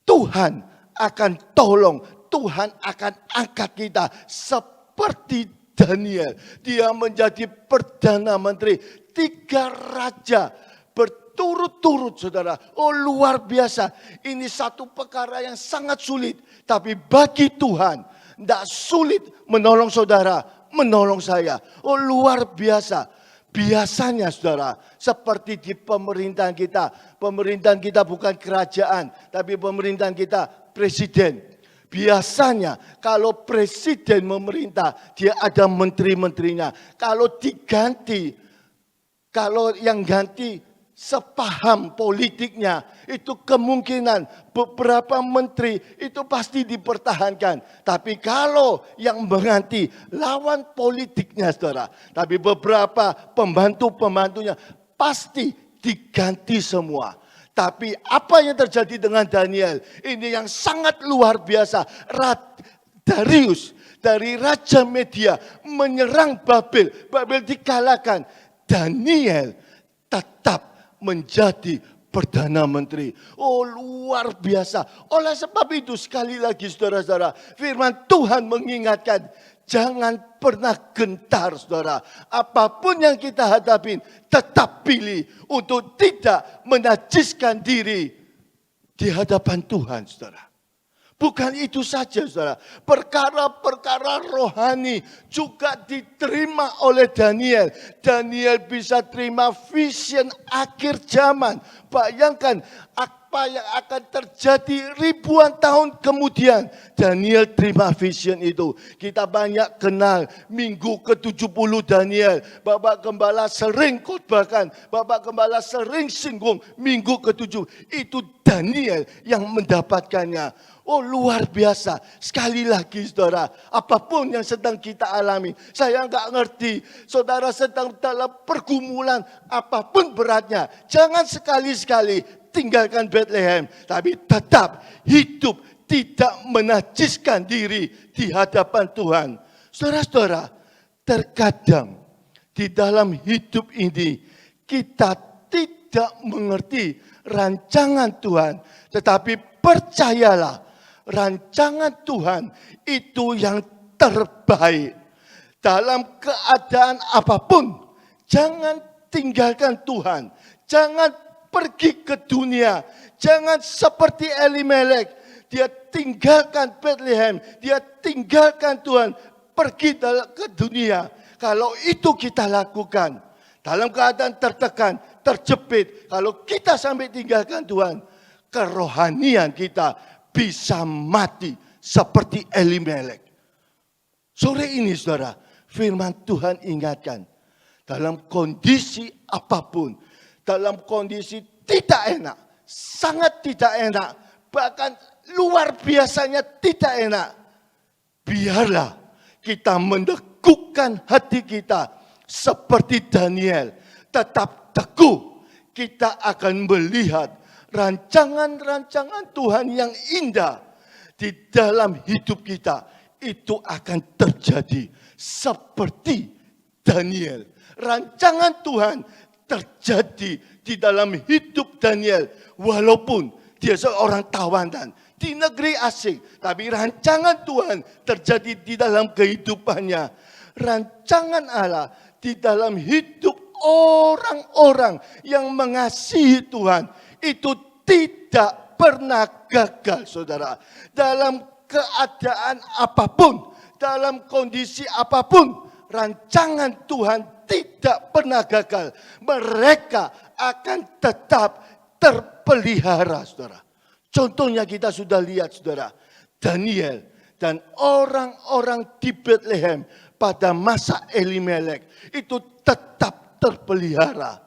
Tuhan akan tolong, Tuhan akan angkat kita seperti Daniel. Dia menjadi Perdana Menteri, 3 raja berturut-turut, saudara. Oh, luar biasa. Ini satu perkara yang sangat sulit. Tapi bagi Tuhan, tidak sulit menolong saudara, menolong saya. Oh, luar biasa. Biasanya, saudara, seperti di pemerintahan kita bukan kerajaan, tapi pemerintahan kita presiden. Biasanya kalau presiden memerintah, dia ada menteri-menterinya. Kalau diganti, kalau yang ganti sepaham politiknya, itu kemungkinan beberapa menteri itu pasti dipertahankan. Tapi kalau yang mengganti lawan politiknya, saudara, tapi beberapa pembantu-pembantunya pasti diganti semua. Tapi apa yang terjadi dengan Daniel? Ini yang sangat luar biasa. Darius dari Raja Media menyerang Babel. Babel dikalahkan. Daniel tetap menjadi Perdana Menteri. Oh, luar biasa. Oleh sebab itu sekali lagi saudara-saudara, firman Tuhan mengingatkan, jangan pernah gentar, saudara. Apapun yang kita hadapi, tetap pilih untuk tidak menajiskan diri di hadapan Tuhan, saudara. Bukan itu saja, saudara. Perkara-perkara rohani juga diterima oleh Daniel. Daniel bisa terima vision akhir zaman. Bayangkan apa yang akan terjadi ribuan tahun kemudian. Daniel terima vision itu. Kita banyak kenal minggu ke-70 Daniel. Bapak Gembala sering khotbahkan. Bapak Gembala sering singgung minggu ke-7. Itu Daniel yang mendapatkannya. Oh, luar biasa. Sekali lagi saudara, apapun yang sedang kita alami. Saya enggak ngerti, saudara sedang dalam pergumulan apapun beratnya. Jangan sekali-sekali tinggalkan Bethlehem. Tapi tetap hidup tidak menajiskan diri di hadapan Tuhan. Saudara-saudara, terkadang di dalam hidup ini kita tidak mengerti rancangan Tuhan. Tetapi percayalah, rancangan Tuhan itu yang terbaik. Dalam keadaan apapun, jangan tinggalkan Tuhan. Jangan pergi ke dunia. Jangan seperti Elimelek. Dia tinggalkan Bethlehem. Dia tinggalkan Tuhan. Pergi ke dunia. Kalau itu kita lakukan, dalam keadaan tertekan, terjepit. Kalau kita sampai tinggalkan Tuhan, kerohanian kita bisa mati seperti Elimelek. Sore ini saudara, firman Tuhan ingatkan. Dalam kondisi apapun, dalam kondisi tidak enak, sangat tidak enak, bahkan luar biasanya tidak enak. Biarlah kita meneguhkan hati kita seperti Daniel. Tetap teguh, kita akan melihat rancangan-rancangan Tuhan yang indah di dalam hidup kita. Itu akan terjadi seperti Daniel. Rancangan Tuhan terjadi di dalam hidup Daniel. Walaupun dia seorang tawanan di negeri asing. Tapi rancangan Tuhan terjadi di dalam kehidupannya. Rancangan Allah di dalam hidup orang-orang yang mengasihi Tuhan. Itu tidak pernah gagal, saudara. Dalam keadaan apapun, dalam kondisi apapun, rancangan Tuhan tidak pernah gagal. Mereka akan tetap terpelihara, saudara. Contohnya kita sudah lihat, saudara. Daniel dan orang-orang di Bethlehem pada masa Elimelek itu tetap terpelihara.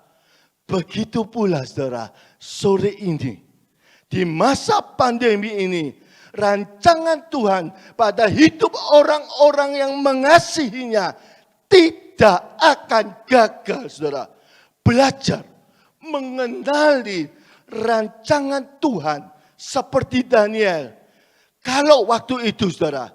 Begitu pula, saudara, sore ini, di masa pandemi ini, rancangan Tuhan pada hidup orang-orang yang mengasihinya tidak akan gagal, saudara. Belajar mengenali rancangan Tuhan seperti Daniel. Kalau waktu itu saudara,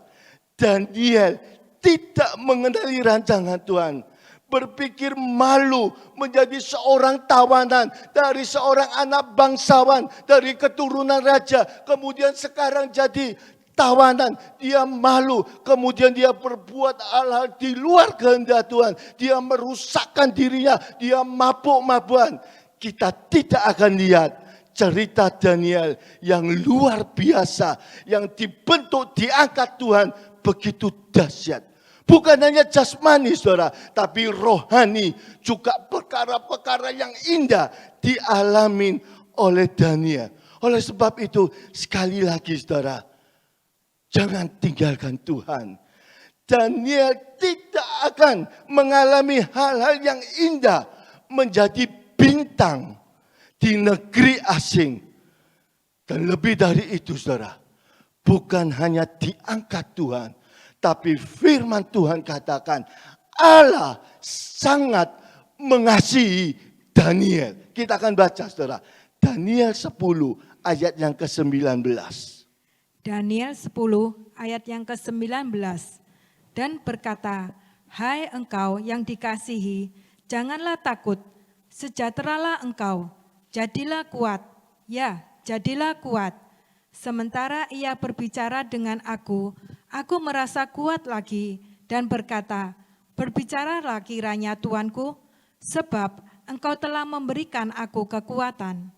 Daniel tidak mengenali rancangan Tuhan. Berpikir malu menjadi seorang tawanan, dari seorang anak bangsawan, dari keturunan raja, kemudian sekarang jadi tawanan. Dia malu, kemudian dia berbuat hal-hal di luar kehendak Tuhan. Dia merusakkan dirinya, dia mabuk-mabukan. Kita tidak akan lihat cerita Daniel yang luar biasa, yang dibentuk, diangkat Tuhan begitu dahsyat. Bukan hanya jasmani saudara, tapi rohani juga perkara-perkara yang indah dialamin oleh Daniel. Oleh sebab itu sekali lagi saudara, jangan tinggalkan Tuhan. Daniel tidak akan mengalami hal-hal yang indah menjadi bintang di negeri asing. Dan lebih dari itu saudara, bukan hanya diangkat Tuhan, tapi firman Tuhan katakan Allah sangat mengasihi Daniel. Kita akan baca saudara, Daniel 10 ayat yang ke-19. Daniel 10 ayat yang ke-19. Dan berkata, hai engkau yang dikasihi, janganlah takut, sejahteralah engkau, jadilah kuat, ya jadilah kuat. Sementara ia berbicara dengan aku merasa kuat lagi dan berkata, berbicaralah kiranya Tuanku, sebab engkau telah memberikan aku kekuatan.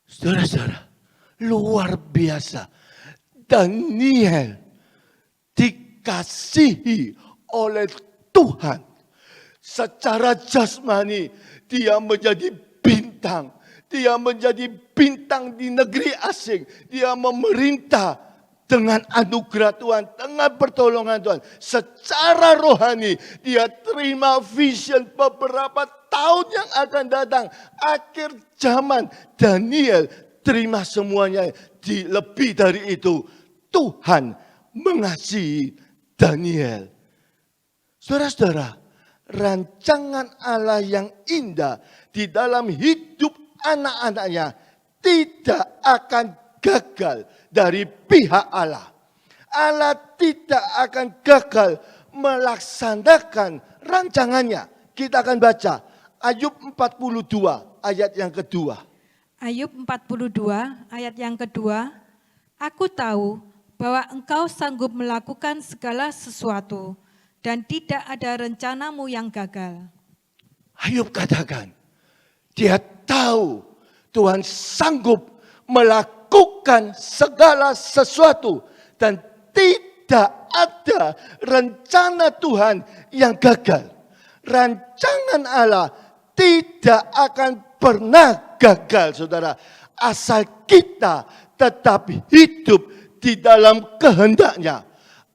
Saudara-saudara, luar biasa. Daniel dikasihi oleh Tuhan. Secara jasmani dia menjadi bintang. Dia menjadi bintang di negeri asing. Dia memerintah dengan anugerah Tuhan, dengan pertolongan Tuhan. Secara rohani dia terima vision beberapa tahun yang akan datang. Akhir zaman Daniel terima semuanya. Lebih dari itu Tuhan mengasihi Daniel. Saudara-saudara, rancangan Allah yang indah di dalam hidup anak-anaknya tidak akan gagal dari pihak Allah. Allah tidak akan gagal melaksanakan rancangannya. Kita akan baca Ayub 42 ayat yang kedua. Ayub 42 ayat yang kedua. Aku tahu bahwa engkau sanggup melakukan segala sesuatu dan tidak ada rencanamu yang gagal. Ayub katakan, dia tahu Tuhan sanggup melakukan segala sesuatu dan tidak ada rencana Tuhan yang gagal. Rancangan Allah tidak akan pernah gagal, saudara. Asal kita tetap hidup di dalam kehendaknya.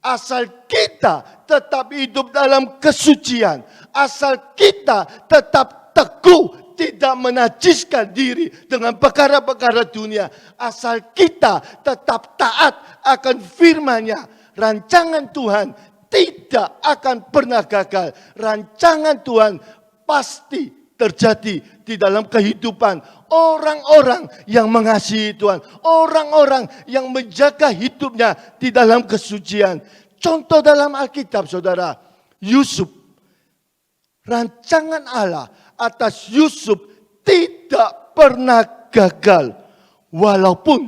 Asal kita tetap hidup dalam kesucian. Asal kita tetap teguh, tidak menajiskan diri dengan perkara-perkara dunia. Asal kita tetap taat akan firman-Nya. Rancangan Tuhan tidak akan pernah gagal. Rancangan Tuhan pasti terjadi di dalam kehidupan orang-orang yang mengasihi Tuhan. Orang-orang yang menjaga hidupnya di dalam kesucian. Contoh dalam Alkitab saudara, Yusuf. Rancangan Allah atas Yusuf tidak pernah gagal. Walaupun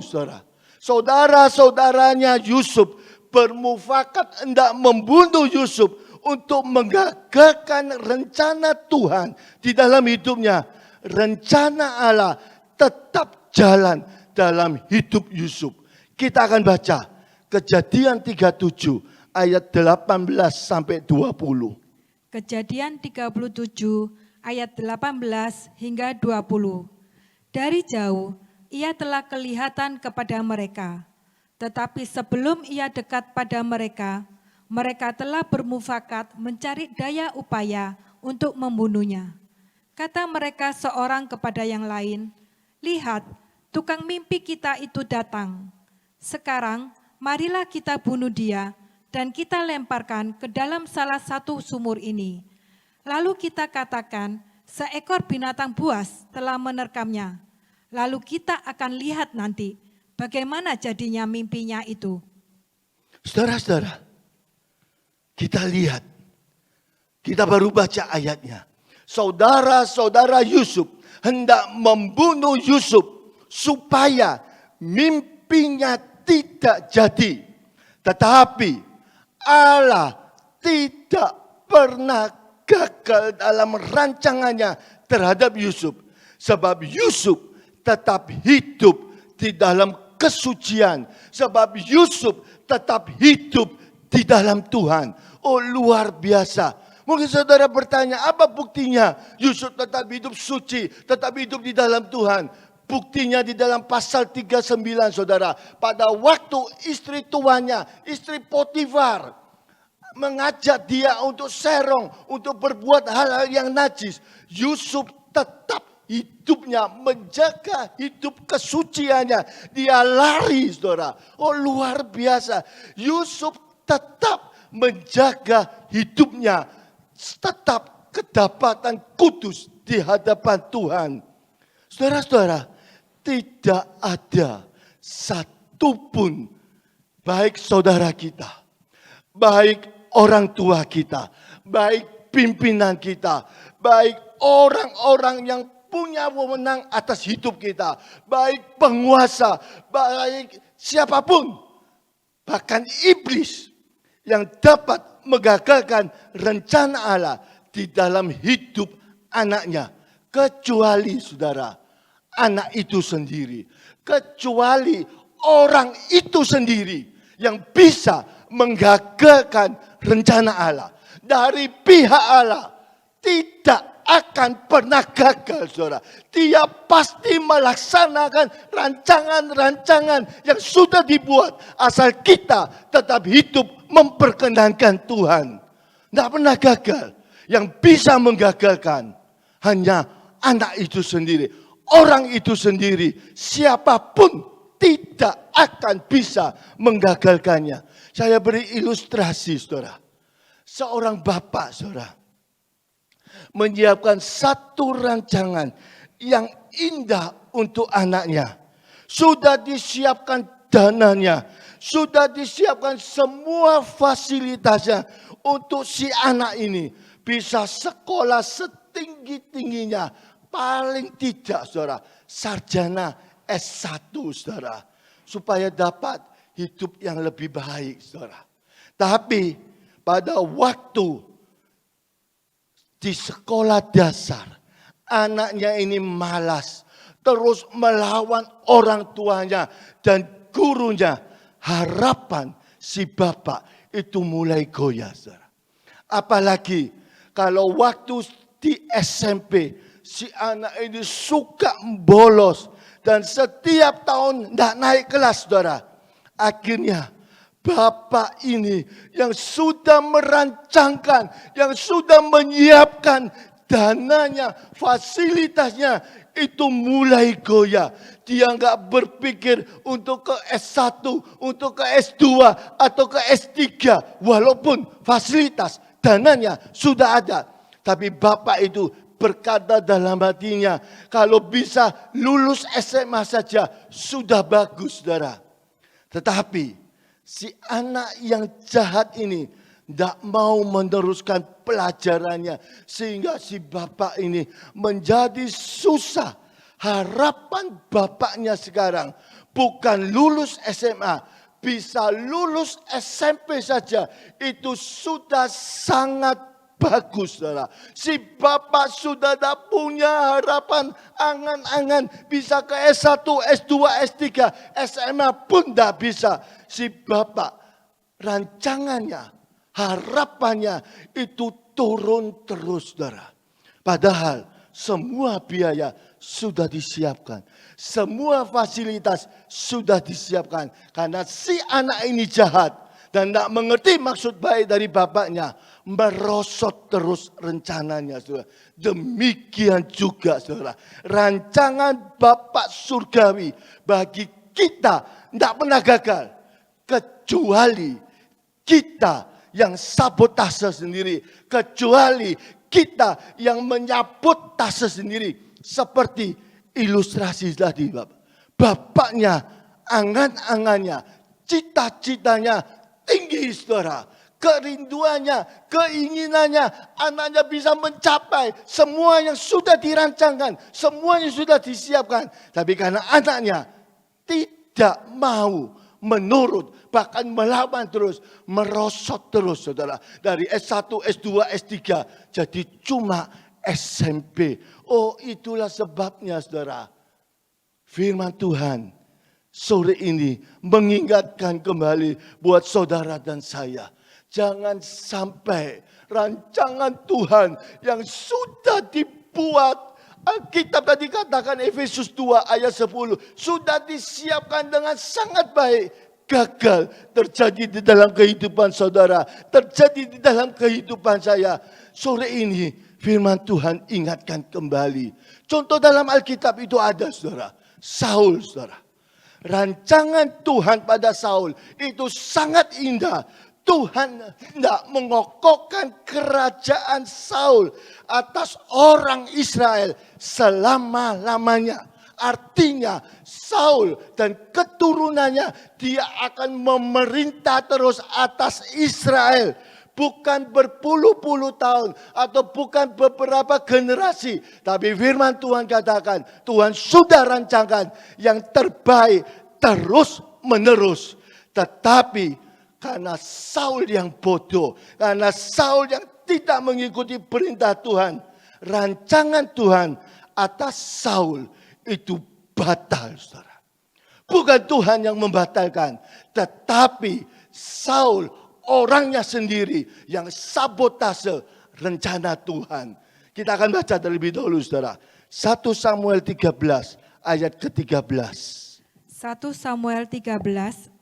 saudara-saudaranya Yusuf bermufakat hendak membunuh Yusuf untuk menggagalkan rencana Tuhan di dalam hidupnya. Rencana Allah tetap jalan dalam hidup Yusuf. Kita akan baca Kejadian 37 ayat 18 sampai 20. Kejadian 37 ayat 18 hingga 20. Dari jauh ia telah kelihatan kepada mereka, tetapi sebelum ia dekat pada mereka, mereka telah bermufakat mencari daya upaya untuk membunuhnya. Kata mereka seorang kepada yang lain, lihat, tukang mimpi kita itu datang. Sekarang marilah kita bunuh dia dan kita lemparkan ke dalam salah satu sumur ini. Lalu kita katakan, seekor binatang buas telah menerkamnya. Lalu kita akan lihat nanti bagaimana jadinya mimpinya itu. Saudara-saudara, kita lihat, kita baru baca ayatnya. Saudara-saudara Yusuf hendak membunuh Yusuf supaya mimpinya tidak jadi. Tetapi Allah tidak pernah gagal dalam rancangannya terhadap Yusuf. Sebab Yusuf tetap hidup di dalam kesucian. Sebab Yusuf tetap hidup di dalam Tuhan. Oh, luar biasa. Mungkin saudara bertanya, apa buktinya Yusuf tetap hidup suci, tetap hidup di dalam Tuhan? Buktinya di dalam pasal 39, saudara. Pada waktu istri tuannya, istri Potifar, mengajak dia untuk serong, untuk berbuat hal-hal yang najis, Yusuf tetap hidupnya, menjaga hidup kesuciannya. Dia lari, saudara. Oh, luar biasa. Yusuf tetap menjaga hidupnya, tetap kedapatan kudus di hadapan Tuhan. Saudara-saudara, tidak ada satupun, baik saudara kita, baik orang tua kita, baik pimpinan kita, baik orang-orang yang punya wewenang atas hidup kita, baik penguasa, baik siapapun, bahkan iblis yang dapat menggagalkan rencana Allah di dalam hidup anaknya. Kecuali saudara, anak itu sendiri. Kecuali orang itu sendiri yang bisa menggagalkan rencana Allah. Dari pihak Allah tidak akan pernah gagal, saudara. Dia pasti melaksanakan rancangan-rancangan yang sudah dibuat. Asal kita tetap hidup memperkenankan Tuhan. Tidak pernah gagal. Yang bisa menggagalkan hanya anak itu sendiri. Orang itu sendiri. Siapapun tidak akan bisa menggagalkannya. Saya beri ilustrasi, saudara. Seorang bapak, saudara, menyiapkan satu rancangan yang indah untuk anaknya. Sudah disiapkan dananya, sudah disiapkan semua fasilitasnya untuk si anak ini bisa sekolah setinggi-tingginya, paling tidak, saudara, sarjana S1, saudara, supaya dapat hidup yang lebih baik, saudara. Tapi pada waktu di sekolah dasar, anaknya ini malas, terus melawan orang tuanya dan gurunya. Harapan si bapak itu mulai goyah, saudara. Apalagi kalau waktu di SMP, si anak ini suka bolos dan setiap tahun tidak naik kelas, saudara. Akhirnya bapak ini yang sudah merancangkan, yang sudah menyiapkan dananya, fasilitasnya, itu mulai goyah. Dia nggak berpikir untuk ke S1, untuk ke S2, atau ke S3. Walaupun fasilitas, dananya sudah ada. Tapi bapak itu berkata dalam hatinya, kalau bisa lulus SMA saja, sudah bagus, saudara. Tetapi si anak yang jahat ini tidak mau meneruskan pelajarannya. Sehingga si bapak ini menjadi susah. Harapan bapaknya sekarang bukan lulus SMA. Bisa lulus SMP saja. Itu sudah sangat bagus, saudara. Si bapak sudah tidak punya harapan, angan-angan bisa ke S1, S2, S3, SMA pun tidak bisa. Si bapak rancangannya, harapannya itu turun terus, saudara. Padahal semua biaya sudah disiapkan. Semua fasilitas sudah disiapkan. Karena si anak ini jahat dan tidak mengerti maksud baik dari bapaknya. Merosot terus rencananya, saudara. Demikian juga, saudara, rancangan Bapak surgawi bagi kita tidak pernah gagal. Kecuali kita yang sabotase sendiri. Kecuali kita yang menyabotase sendiri. Seperti ilustrasi tadi, Bapak. Bapaknya, angan-angannya, cita-citanya tinggi ini saudara, kerinduannya, keinginannya, anaknya bisa mencapai semua yang sudah dirancangkan, semua yang sudah disiapkan. Tapi karena anaknya tidak mau menurut, bahkan melawan terus, merosot terus saudara. Dari S1, S2, S3, jadi cuma SMP. Oh, itulah sebabnya saudara. Firman Tuhan sore ini mengingatkan kembali buat saudara dan saya. Jangan sampai rancangan Tuhan yang sudah dibuat, Alkitab tadi katakan Efesus 2 ayat 10, sudah disiapkan dengan sangat baik, gagal terjadi di dalam kehidupan saudara, terjadi di dalam kehidupan saya. Sore ini firman Tuhan ingatkan kembali. Contoh dalam Alkitab itu ada saudara, Saul saudara. Rancangan Tuhan pada Saul itu sangat indah. Tuhan hendak mengokohkan kerajaan Saul atas orang Israel selama-lamanya. Artinya Saul dan keturunannya dia akan memerintah terus atas Israel. Bukan berpuluh-puluh tahun atau bukan beberapa generasi. Tapi firman Tuhan katakan, Tuhan sudah rancangkan yang terbaik terus menerus. Tetapi karena Saul yang bodoh, karena Saul yang tidak mengikuti perintah Tuhan, rancangan Tuhan atas Saul itu batal, saudara. Bukan Tuhan yang membatalkan, tetapi Saul orangnya sendiri yang sabotase rencana Tuhan. Kita akan baca terlebih dahulu saudara. 1 Samuel 13 ayat ke-13. 1 Samuel 13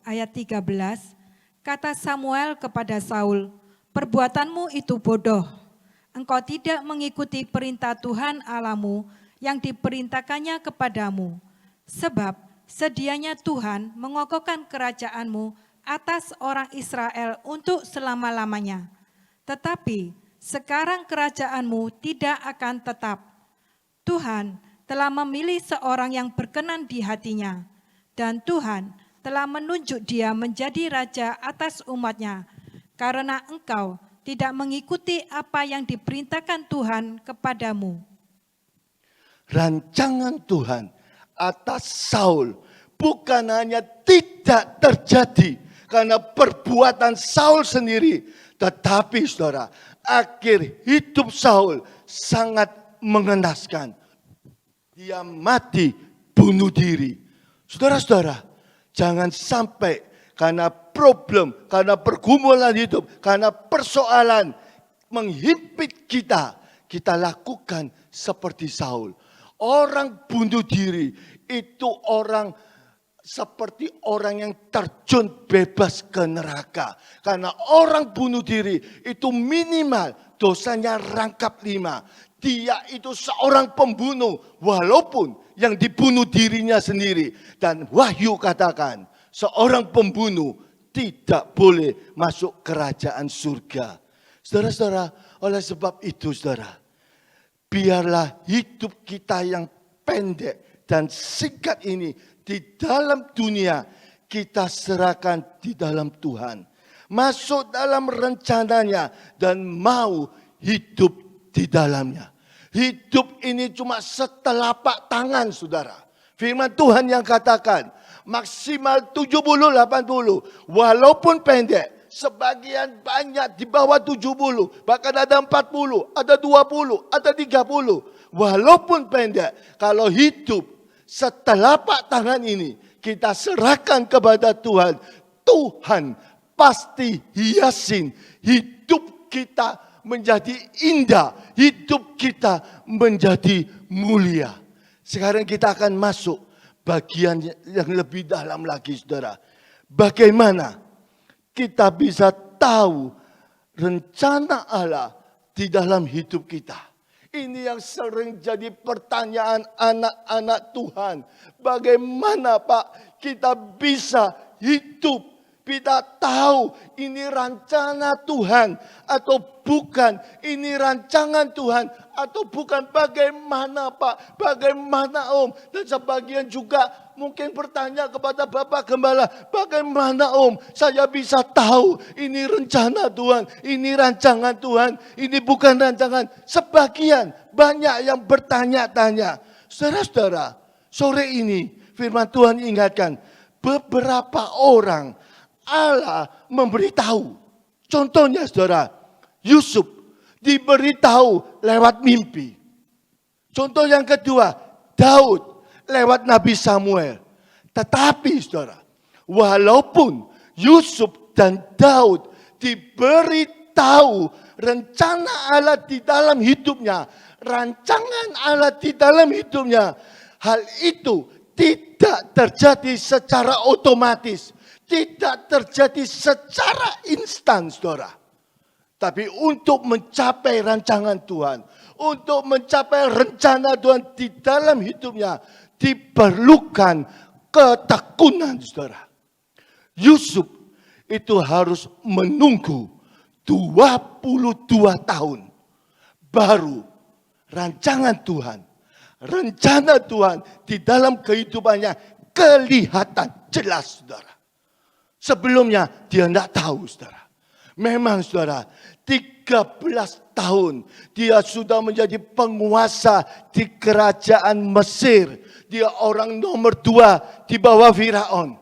ayat 13. Kata Samuel kepada Saul, perbuatanmu itu bodoh. Engkau tidak mengikuti perintah Tuhan Allahmu yang diperintahkannya kepadamu. Sebab sedianya Tuhan mengokohkan kerajaanmu atas orang Israel untuk selama-lamanya. Tetapi sekarang kerajaanmu tidak akan tetap. Tuhan telah memilih seorang yang berkenan di hatinya. Dan Tuhan telah menunjuk dia menjadi raja atas umatnya. Karena engkau tidak mengikuti apa yang diperintahkan Tuhan kepadamu. Rancangan Tuhan atas Saul bukan hanya tidak terjadi karena perbuatan Saul sendiri, tetapi saudara, akhir hidup Saul sangat mengenaskan. Dia mati bunuh diri. Saudara-saudara, jangan sampai karena problem, karena pergumulan hidup, karena persoalan menghimpit kita, kita lakukan seperti Saul. Orang bunuh diri itu orang seperti orang yang terjun bebas ke neraka. Karena orang bunuh diri itu minimal dosanya rangkap 5. Dia itu seorang pembunuh walaupun yang dibunuh dirinya sendiri. Dan Wahyu katakan seorang pembunuh tidak boleh masuk kerajaan surga. Saudara-saudara, oleh sebab itu saudara, biarlah hidup kita yang pendek dan singkat ini di dalam dunia kita serahkan di dalam Tuhan. Masuk dalam rencananya dan mau hidup di dalamnya. Hidup ini cuma setelapak tangan saudara. Firman Tuhan yang katakan maksimal 70-80. Walaupun pendek, sebagian banyak di bawah 70. Bahkan ada 40, ada 20, ada 30. Walaupun pendek, kalau hidup setelapak tangan ini kita serahkan kepada Tuhan. Tuhan pasti hiasin hidup kita menjadi indah, hidup kita menjadi mulia. Sekarang kita akan masuk bagian yang lebih dalam lagi saudara. Bagaimana kita bisa tahu rencana Allah di dalam hidup kita. Ini yang sering jadi pertanyaan anak-anak Tuhan. Bagaimana Pak kita bisa hidup Kita tahu ini rencana Tuhan atau bukan. Ini rancangan Tuhan atau bukan. Bagaimana Pak? Bagaimana Om? Dan sebagian juga mungkin bertanya kepada Bapak Gembala. Bagaimana Om? Saya bisa tahu ini rencana Tuhan. Ini rancangan Tuhan. Ini bukan rancangan. Sebagian banyak yang bertanya-tanya. Saudara-saudara, sore ini firman Tuhan ingatkan. Beberapa orang Allah memberitahu. Contohnya saudara, Yusuf diberitahu lewat mimpi. Contoh yang kedua, Daud lewat Nabi Samuel. Tetapi saudara, walaupun Yusuf dan Daud diberitahu rencana Allah di dalam hidupnya, rancangan Allah di dalam hidupnya, hal itu tidak terjadi secara otomatis. Tidak terjadi secara instan, saudara. Tapi untuk mencapai rancangan Tuhan, untuk mencapai rencana Tuhan di dalam hidupnya, diperlukan ketekunan, saudara. Yusuf itu harus menunggu 22 tahun. Baru rancangan Tuhan, rencana Tuhan di dalam kehidupannya kelihatan jelas, saudara. Sebelumnya dia tidak tahu, saudara. Memang saudara, 13 tahun dia sudah menjadi penguasa di kerajaan Mesir. Dia orang nomor 2 di bawah Firaun.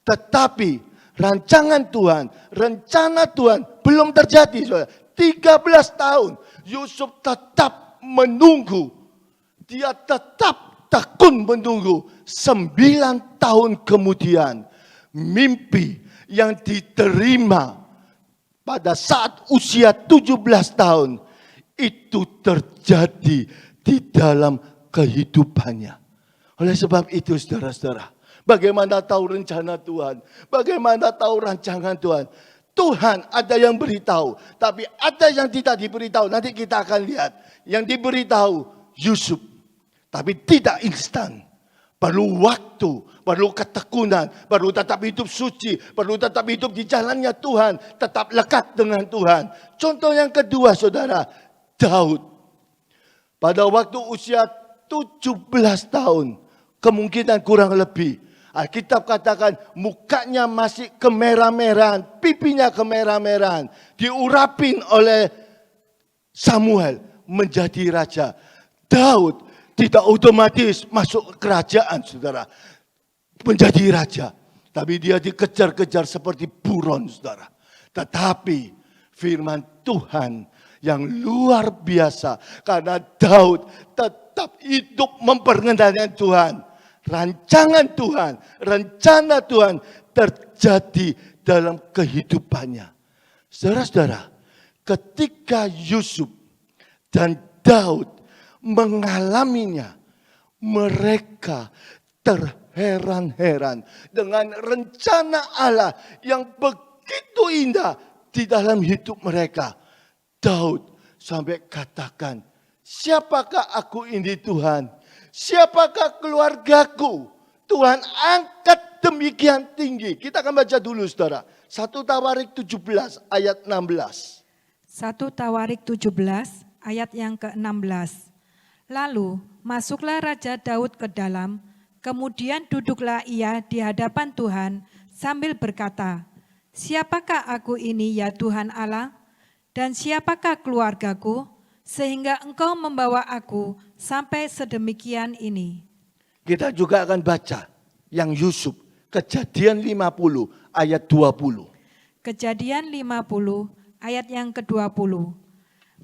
Tetapi rancangan Tuhan, rencana Tuhan belum terjadi, saudara. 13 tahun Yusuf tetap menunggu. Dia tetap tekun menunggu. 9 tahun kemudian mimpi yang diterima pada saat usia 17 tahun itu terjadi di dalam kehidupannya. Oleh sebab itu saudara-saudara, bagaimana tahu rencana Tuhan? Bagaimana tahu rancangan Tuhan? Tuhan ada yang beritahu, tapi ada yang tidak diberitahu. Nanti kita akan lihat. Yang diberitahu Yusuf, tapi tidak instan. Perlu waktu, perlu ketekunan, perlu tetap hidup suci, perlu tetap hidup di jalannya Tuhan, tetap lekat dengan Tuhan. Contoh yang kedua saudara, Daud. Pada waktu usia 17 tahun, kemungkinan kurang lebih. Alkitab katakan mukanya masih kemerah-merahan, pipinya kemerah-merahan. Diurapin oleh Samuel menjadi raja. Daud tidak otomatis masuk kerajaan, saudara. Menjadi raja. Tapi dia dikejar-kejar seperti buron, saudara. Tetapi firman Tuhan yang luar biasa. Karena Daud tetap hidup memperkenalkan Tuhan. Rancangan Tuhan, rencana Tuhan terjadi dalam kehidupannya. Saudara-saudara, ketika Yusuf dan Daud mengalaminya, mereka terheran-heran dengan rencana Allah yang begitu indah di dalam hidup mereka. Daud sampai katakan, siapakah aku ini Tuhan? Siapakah keluargaku? Tuhan angkat demikian tinggi. Kita akan baca dulu saudara. 1 Tawarik 17 ayat 16. 1 Tawarik 17 ayat yang ke-16. Lalu masuklah Raja Daud ke dalam, kemudian duduklah ia di hadapan Tuhan sambil berkata, siapakah aku ini ya Tuhan Allah? Dan siapakah keluargaku? Sehingga engkau membawa aku sampai sedemikian ini. Kita juga akan baca yang Yusuf, Kejadian 50 ayat 20. Kejadian 50 ayat yang ke-20.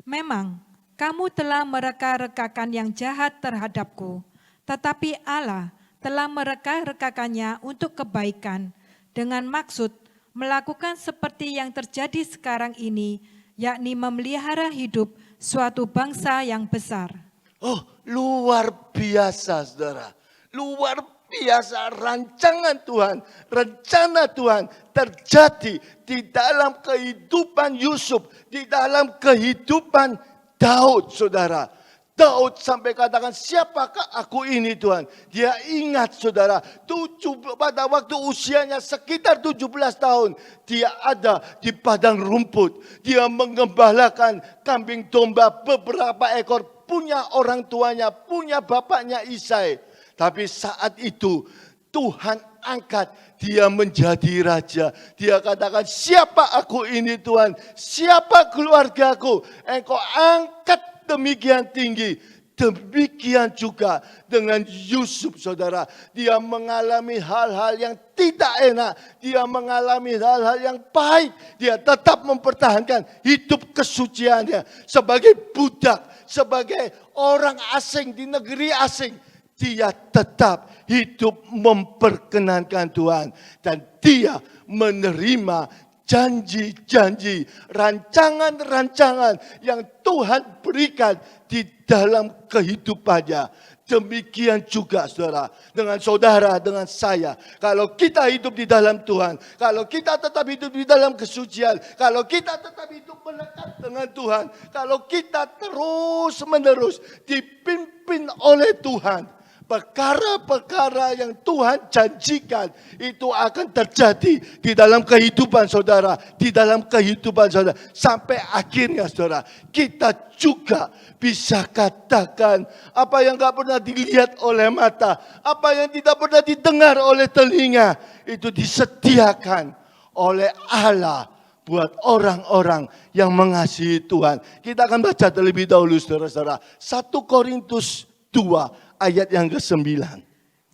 Memang kamu telah mereka-rekakan yang jahat terhadapku, tetapi Allah telah mereka-rekakannya untuk kebaikan, dengan maksud melakukan seperti yang terjadi sekarang ini, yakni memelihara hidup suatu bangsa yang besar. Oh, luar biasa saudara. Luar biasa rancangan Tuhan, rencana Tuhan terjadi di dalam kehidupan Yusuf, di dalam kehidupan Daud, saudara. Daud sampai katakan, siapakah aku ini Tuhan? Dia ingat saudara, pada waktu usianya sekitar 17 tahun, dia ada di padang rumput. Dia mengembalakan kambing domba beberapa ekor, punya orang tuanya, punya bapaknya Isai. Tapi saat itu Tuhan angkat dia menjadi raja. Dia katakan, siapa aku ini Tuhan? Siapa keluargaku? Engkau angkat demikian tinggi. Demikian juga dengan Yusuf saudara. Dia mengalami hal-hal yang tidak enak. Dia mengalami hal-hal yang pahit. Dia tetap mempertahankan hidup kesuciannya. Sebagai budak, sebagai orang asing di negeri asing. Dia tetap hidup memperkenankan Tuhan. Dan dia menerima janji-janji, rancangan-rancangan yang Tuhan berikan di dalam kehidupannya. Demikian juga saudara, dengan saya. Kalau kita hidup di dalam Tuhan, kalau kita tetap hidup di dalam kesucian, kalau kita tetap hidup melekat dengan Tuhan, kalau kita terus-menerus dipimpin oleh Tuhan, perkara-perkara yang Tuhan janjikan itu akan terjadi di dalam kehidupan saudara, di dalam kehidupan saudara. Sampai akhirnya saudara, kita juga bisa katakan apa yang gak pernah dilihat oleh mata, apa yang tidak pernah didengar oleh telinga, itu disediakan oleh Allah buat orang-orang yang mengasihi Tuhan. Kita akan baca terlebih dahulu saudara-saudara. 1 Korintus 2 ayat yang ke-9.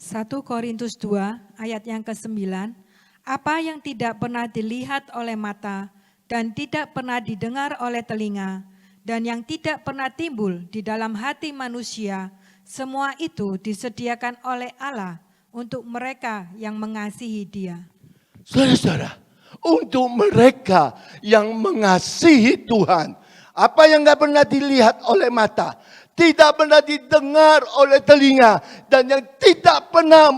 1 Korintus 2 ayat yang ke-9. Apa yang tidak pernah dilihat oleh mata dan tidak pernah didengar oleh telinga dan yang tidak pernah timbul di dalam hati manusia, semua itu disediakan oleh Allah untuk mereka yang mengasihi Dia. Saudara-saudara, untuk mereka yang mengasihi Tuhan, apa yang gak pernah dilihat oleh mata, tidak pernah didengar oleh telinga, dan yang tidak pernah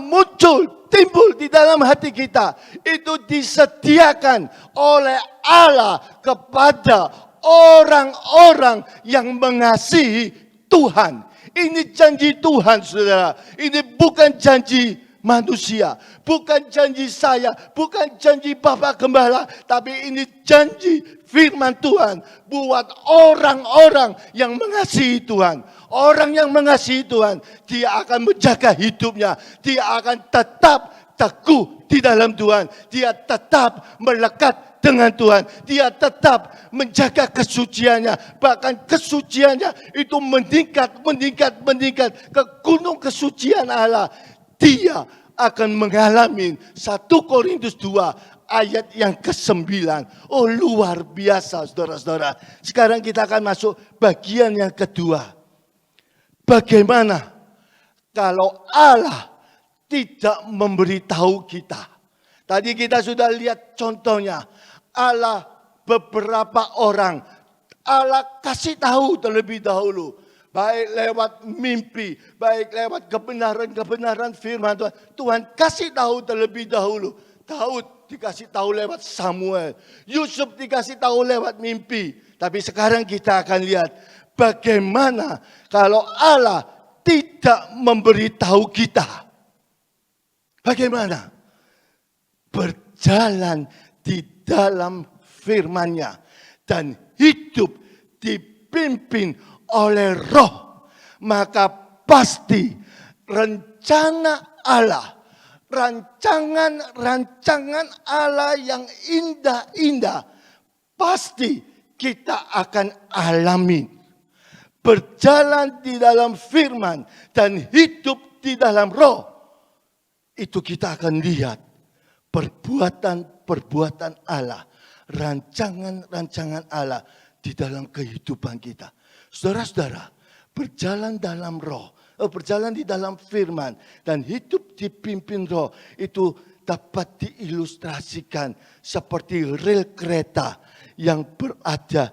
timbul di dalam hati kita, itu disediakan oleh Allah kepada orang-orang yang mengasihi Tuhan. Ini janji Tuhan saudara, ini bukan janji manusia, bukan janji saya, bukan janji Bapak Gembala, tapi ini janji firman Tuhan buat orang-orang yang mengasihi Tuhan. Orang yang mengasihi Tuhan, dia akan menjaga hidupnya, dia akan tetap teguh di dalam Tuhan, dia tetap melekat dengan Tuhan, dia tetap menjaga kesuciannya, bahkan kesuciannya itu meningkat ke gunung kesucian Allah. Dia akan mengalami 1 Korintus 2 ayat yang ke-9. Oh luar biasa saudara-saudara. Sekarang kita akan masuk bagian yang kedua. Bagaimana kalau Allah tidak memberitahu kita? Tadi kita sudah lihat contohnya. Allah beberapa orang, Allah kasih tahu terlebih dahulu. Baik lewat mimpi, baik lewat kebenaran-kebenaran firman Tuhan. Tuhan kasih tahu terlebih dahulu. Daud dikasih tahu lewat Samuel. Yusuf dikasih tahu lewat mimpi. Tapi sekarang kita akan lihat bagaimana kalau Allah tidak memberitahu kita. Bagaimana? Berjalan di dalam firman-Nya dan hidup dipimpin oleh Roh, maka pasti rencana Allah, rancangan Allah yang indah-indah pasti kita akan alami. Berjalan di dalam firman dan hidup di dalam Roh, itu kita akan lihat perbuatan-perbuatan Allah, rancangan-rancangan Allah di dalam kehidupan kita. Saudara-saudara, berjalan dalam Roh, berjalan di dalam firman dan hidup dipimpin Roh, itu dapat diilustrasikan seperti rel kereta yang berada,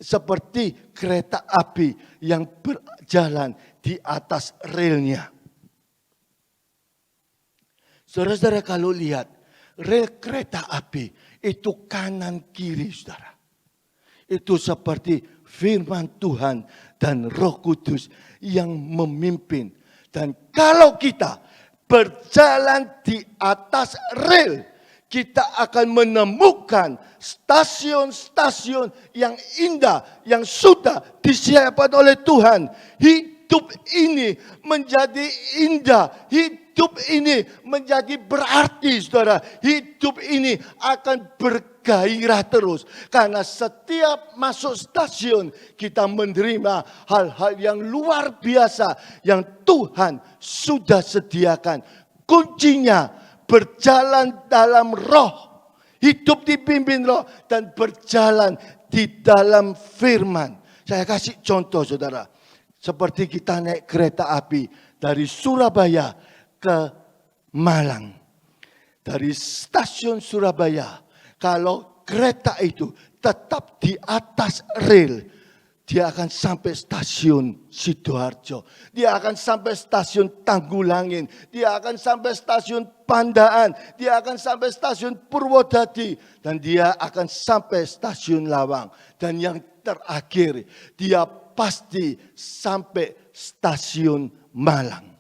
seperti kereta api yang berjalan di atas relnya. Saudara-saudara, kalau lihat rel kereta api itu kanan kiri saudara. Itu seperti firman Tuhan dan Roh Kudus yang memimpin. Dan kalau kita berjalan di atas rel, kita akan menemukan stasiun-stasiun yang indah yang sudah disiapkan oleh Tuhan. Hidup ini menjadi indah, hidup ini menjadi berarti, saudara. Hidup ini akan bergairah terus. Karena setiap masuk stasiun, kita menerima hal-hal yang luar biasa yang Tuhan sudah sediakan. Kuncinya berjalan dalam roh. Hidup dipimpin roh dan berjalan di dalam firman. Saya kasih contoh, saudara. Seperti kita naik kereta api dari Surabaya ke Malang. Dari stasiun Surabaya, kalau kereta itu tetap di atas rel, dia akan sampai stasiun Sidoarjo. Dia akan sampai stasiun Tanggulangin. Dia akan sampai stasiun Pandaan. Dia akan sampai stasiun Purwodadi. Dan dia akan sampai stasiun Lawang. Dan yang terakhir, dia pasti sampai stasiun Malang.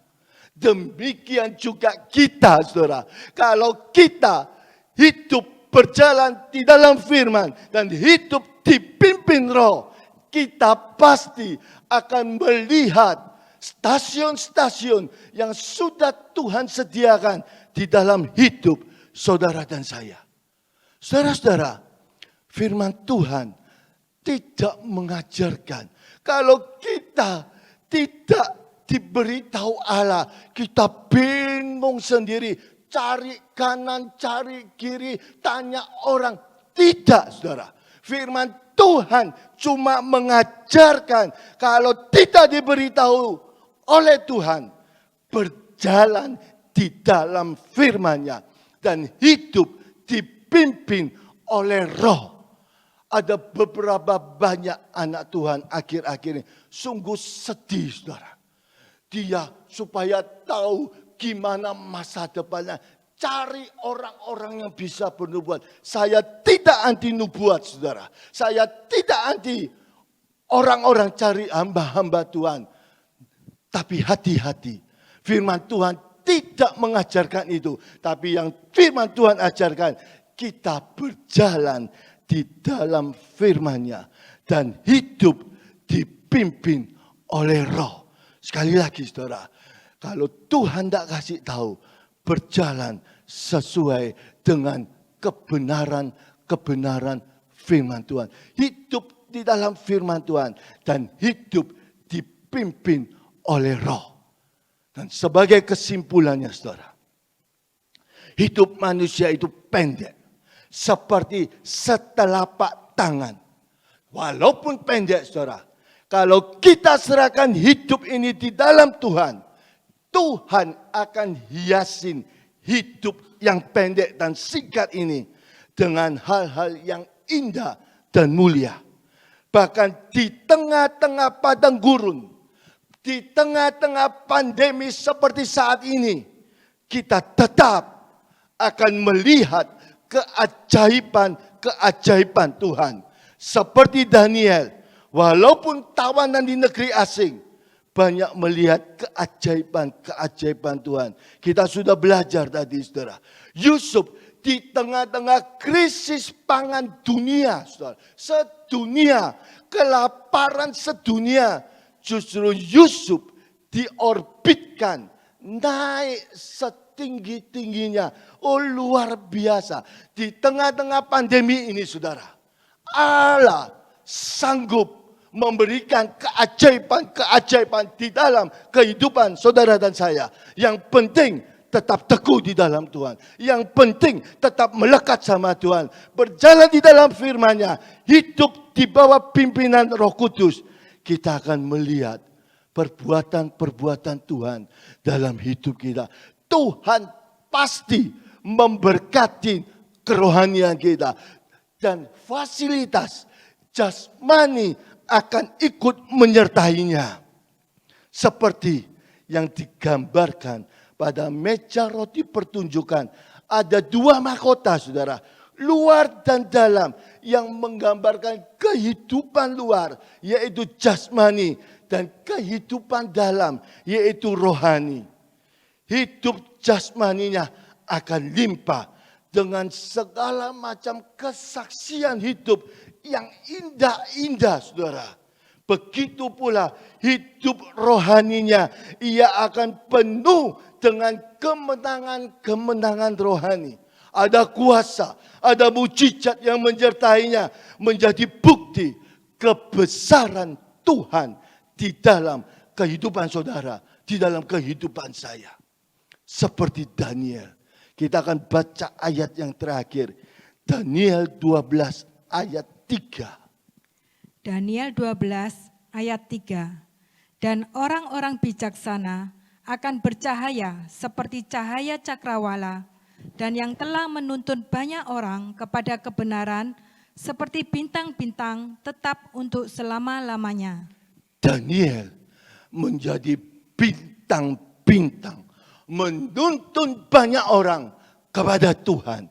Demikian juga kita, saudara. Kalau kita hidup berjalan di dalam firman dan hidup dipimpin roh, kita pasti akan melihat stasiun-stasiun yang sudah Tuhan sediakan di dalam hidup saudara dan saya. Saudara-saudara, firman Tuhan tidak mengajarkan kalau kita tidak diberitahu Allah, kita bingung sendiri, cari kanan, cari kiri, tanya orang. Tidak, saudara. Firman Tuhan cuma mengajarkan kalau tidak diberitahu oleh Tuhan, berjalan di dalam firman-Nya dan hidup dipimpin oleh roh. Ada beberapa banyak anak Tuhan akhir-akhir ini sungguh sedih, saudara. Dia supaya tahu gimana masa depannya, cari orang-orang yang bisa bernubuat. Saya tidak anti nubuat, saudara. Saya tidak anti orang-orang cari hamba-hamba Tuhan. Tapi hati-hati. Firman Tuhan tidak mengajarkan itu. Tapi yang firman Tuhan ajarkan, kita berjalan di dalam firman-Nya. Dan hidup dipimpin oleh roh. Sekali lagi, saudara. Kalau Tuhan tidak kasih tahu, berjalan sesuai dengan kebenaran firman Tuhan. Hidup di dalam firman Tuhan dan hidup dipimpin oleh roh. Dan sebagai kesimpulannya, saudara, hidup manusia itu pendek. Seperti setelapak tangan. Walaupun pendek, saudara, kalau kita serahkan hidup ini di dalam Tuhan, Tuhan akan hiasin hidup yang pendek dan singkat ini dengan hal-hal yang indah dan mulia. Bahkan di tengah-tengah padang gurun, di tengah-tengah pandemi seperti saat ini, kita tetap akan melihat keajaiban Tuhan. Seperti Daniel, walaupun tawanan di negeri asing, banyak melihat keajaiban Tuhan. Kita sudah belajar tadi, saudara. Yusuf di tengah-tengah krisis pangan dunia, saudara. Sedunia, kelaparan sedunia. Justru Yusuf diorbitkan, naik setinggi-tingginya. Oh, luar biasa. Di tengah-tengah pandemi ini, saudara, Allah sanggup memberikan keajaiban di dalam kehidupan saudara dan saya. Yang penting tetap teguh di dalam Tuhan. Yang penting tetap melekat sama Tuhan. Berjalan di dalam firman-Nya. Hidup di bawah pimpinan Roh Kudus. Kita akan melihat perbuatan-perbuatan Tuhan dalam hidup kita. Tuhan pasti memberkati kerohanian kita. Dan fasilitas jasmani akan ikut menyertainya. Seperti yang digambarkan pada meja roti pertunjukan. Ada dua mahkota, saudara. Luar dan dalam. yang menggambarkan kehidupan luar, yaitu jasmani, dan kehidupan dalam, yaitu rohani. Hidup jasmaninya akan limpah dengan segala macam kesaksian hidup yang indah-indah, saudara. Begitu pula hidup rohaninya, ia akan penuh dengan kemenangan-kemenangan rohani. Ada kuasa, ada mujizat yang menyertainya, menjadi bukti kebesaran Tuhan di dalam kehidupan saudara, di dalam kehidupan saya. Seperti Daniel. Kita akan baca ayat yang terakhir. Daniel 12 ayat 3. Daniel 12 ayat 3. Dan orang-orang bijaksana akan bercahaya seperti cahaya cakrawala, dan yang telah menuntun banyak orang kepada kebenaran seperti bintang-bintang tetap untuk selama-lamanya. Daniel menjadi bintang-bintang, menuntun banyak orang kepada Tuhan.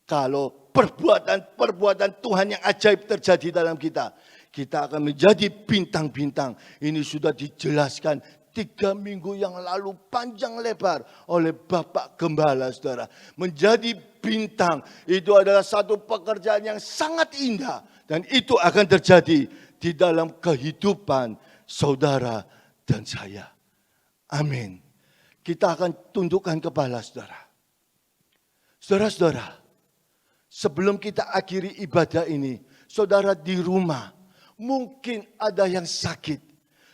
Kalau perbuatan-perbuatan Tuhan yang ajaib terjadi dalam kita, kita akan menjadi bintang-bintang. Ini sudah dijelaskan 3 minggu yang lalu panjang lebar oleh Bapak Gembala, saudara. Menjadi bintang itu adalah satu pekerjaan yang sangat indah. Dan itu akan terjadi di dalam kehidupan saudara dan saya. Amin. Kita akan tundukkan kepala, saudara. Saudara-saudara, sebelum kita akhiri ibadah ini, saudara di rumah, mungkin ada yang sakit.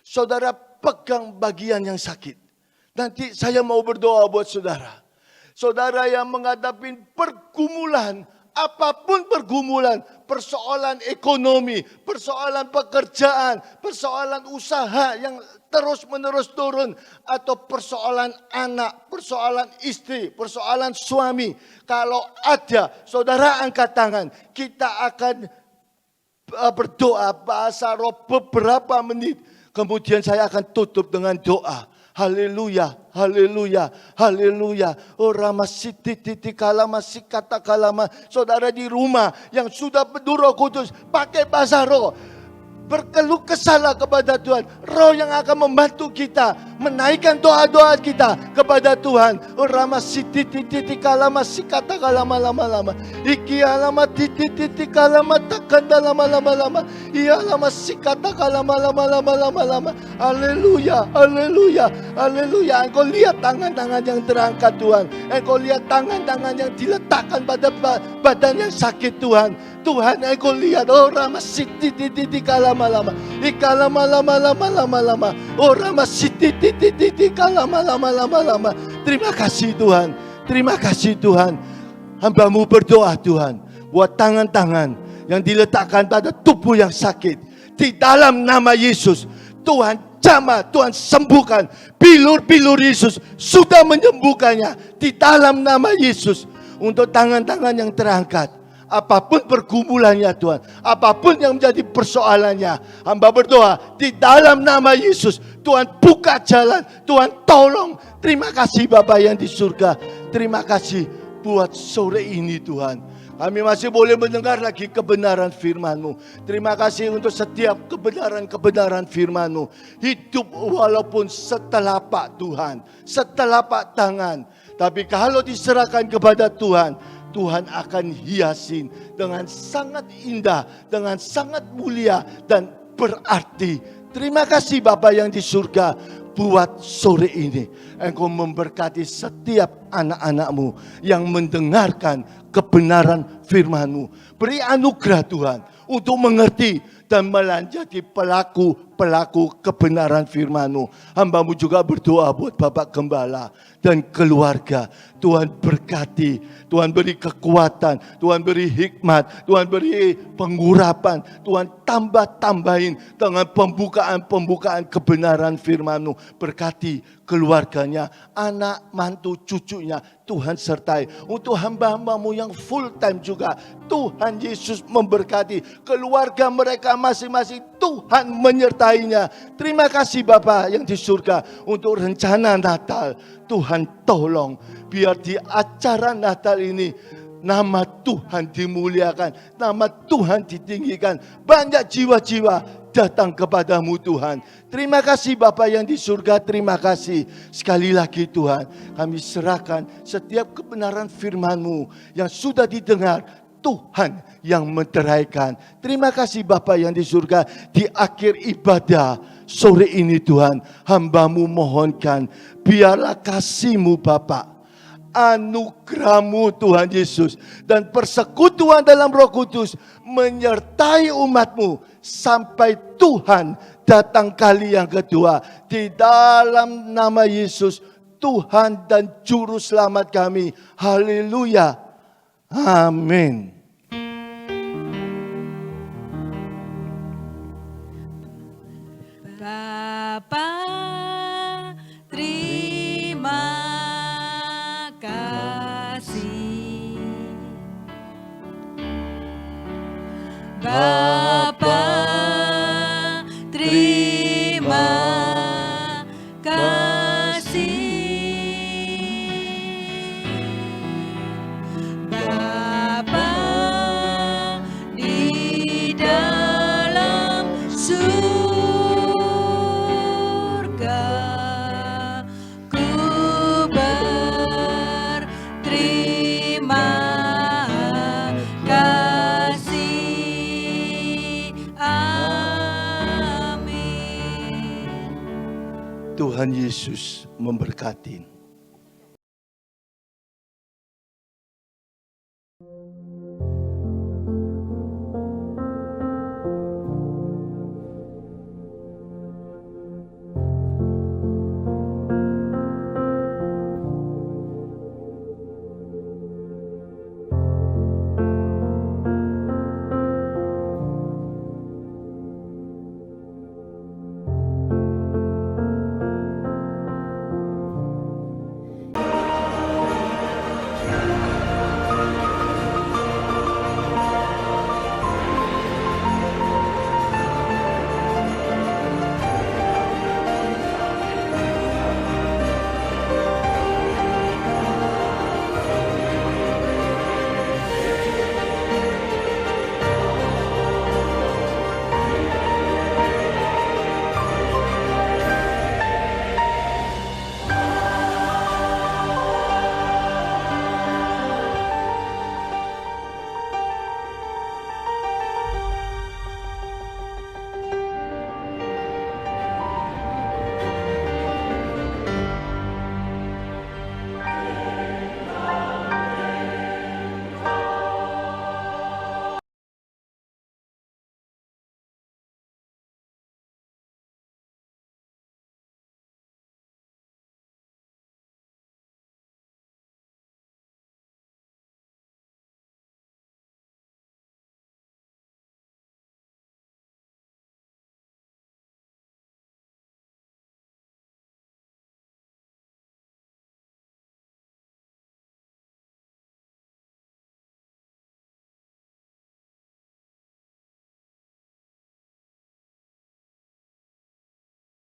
Saudara pegang bagian yang sakit. Nanti saya mau berdoa buat saudara. Saudara yang menghadapi pergumulan, apapun pergumulan, persoalan ekonomi, persoalan pekerjaan, persoalan usaha yang terus-menerus turun, atau persoalan anak, persoalan istri, persoalan suami. Kalau ada, saudara angkat tangan. Kita akan berdoa bahasa roh beberapa menit. Kemudian saya akan tutup dengan doa. Haleluya, haleluya, haleluya. Oh ramasiti titi kalama sikata kalama. Saudara di rumah yang sudah penuh Roh Kudus, pakai bahasa roh. Berkeluh kesahlah kepada Tuhan. Roh yang akan membantu kita menaikkan doa-doa kita kepada Tuhan. Oh ramasiti titi kalama sikata kalama lama-lama. Iki alama titi titi kalama takanda lama-lama. Ia lama sikata kalama lama-lama. Haleluya, haleluya, haleluya. Engkau lihat tangan-tangan yang terangkat Tuhan. Engkau lihat tangan-tangan yang diletakkan pada badan yang sakit Tuhan. Tuhan, engkau lihat, oh ramasiti titi kalama lama. Ikalama lama. Oh ramasiti titi kalama lama. Terima kasih Tuhan. Terima kasih Tuhan. Hamba-Mu berdoa Tuhan, buat tangan-tangan yang diletakkan pada tubuh yang sakit. Di dalam nama Yesus, Tuhan jamah, Tuhan sembuhkan. Bilur-bilur Yesus sudah menyembuhkannya. Di dalam nama Yesus, untuk tangan-tangan yang terangkat. Apapun pergumulannya Tuhan, apapun yang menjadi persoalannya, hamba berdoa di dalam nama Yesus. Tuhan buka jalan, Tuhan tolong. Terima kasih Bapa yang di surga. Terima kasih buat sore ini Tuhan. Kami masih boleh mendengar lagi kebenaran firman-Mu. Terima kasih untuk setiap kebenaran-kebenaran firman-Mu. Hidup walaupun setelapak Tuhan, setelapak tangan. Tapi kalau diserahkan kepada Tuhan, Tuhan akan hiasin dengan sangat indah, dengan sangat mulia dan berarti. Terima kasih Bapa yang di surga buat sore ini. Engkau memberkati setiap anak-anak-Mu yang mendengarkan kebenaran firman-Mu. Beri anugerah Tuhan untuk mengerti dan melanjati pelaku-pelaku kebenaran firman-Mu. Hamba-Mu juga berdoa buat Bapak Gembala dan keluarga. Tuhan berkati, Tuhan beri kekuatan, Tuhan beri hikmat, Tuhan beri pengurapan, Tuhan tambah-tambahin dengan pembukaan kebenaran firman-Mu. Berkati keluarganya, anak, mantu, cucunya, Tuhan sertai. Untuk hamba-hamba-Mu yang full time juga, Tuhan Yesus memberkati keluarga mereka masing-masing. Tuhan menyertainya. Terima kasih Bapa yang di surga untuk rencana Natal. Tuhan tolong biar di acara Natal ini Nama Tuhan dimuliakan, nama Tuhan ditinggikan. Banyak jiwa-jiwa datang kepadamu Tuhan. Terima kasih Bapa yang di surga, terima kasih. Sekali lagi Tuhan, kami serahkan setiap kebenaran firman-Mu yang sudah didengar, Tuhan yang menteraikan. Terima kasih Bapa yang di surga, di akhir ibadah sore ini Tuhan, hamba-Mu mohonkan, biarlah kasih-Mu Bapa, anugerah-Mu Tuhan Yesus, dan persekutuan dalam Roh Kudus menyertai umat-Mu sampai Tuhan datang kali yang kedua. Di dalam nama Yesus, Tuhan dan Juru Selamat kami. Haleluya. Amin. Bapa, terima kasih. Bapa, terima kasih. Bapa di dalam surga, ku berterima kasih. Amin. Tuhan Yesus memberkati.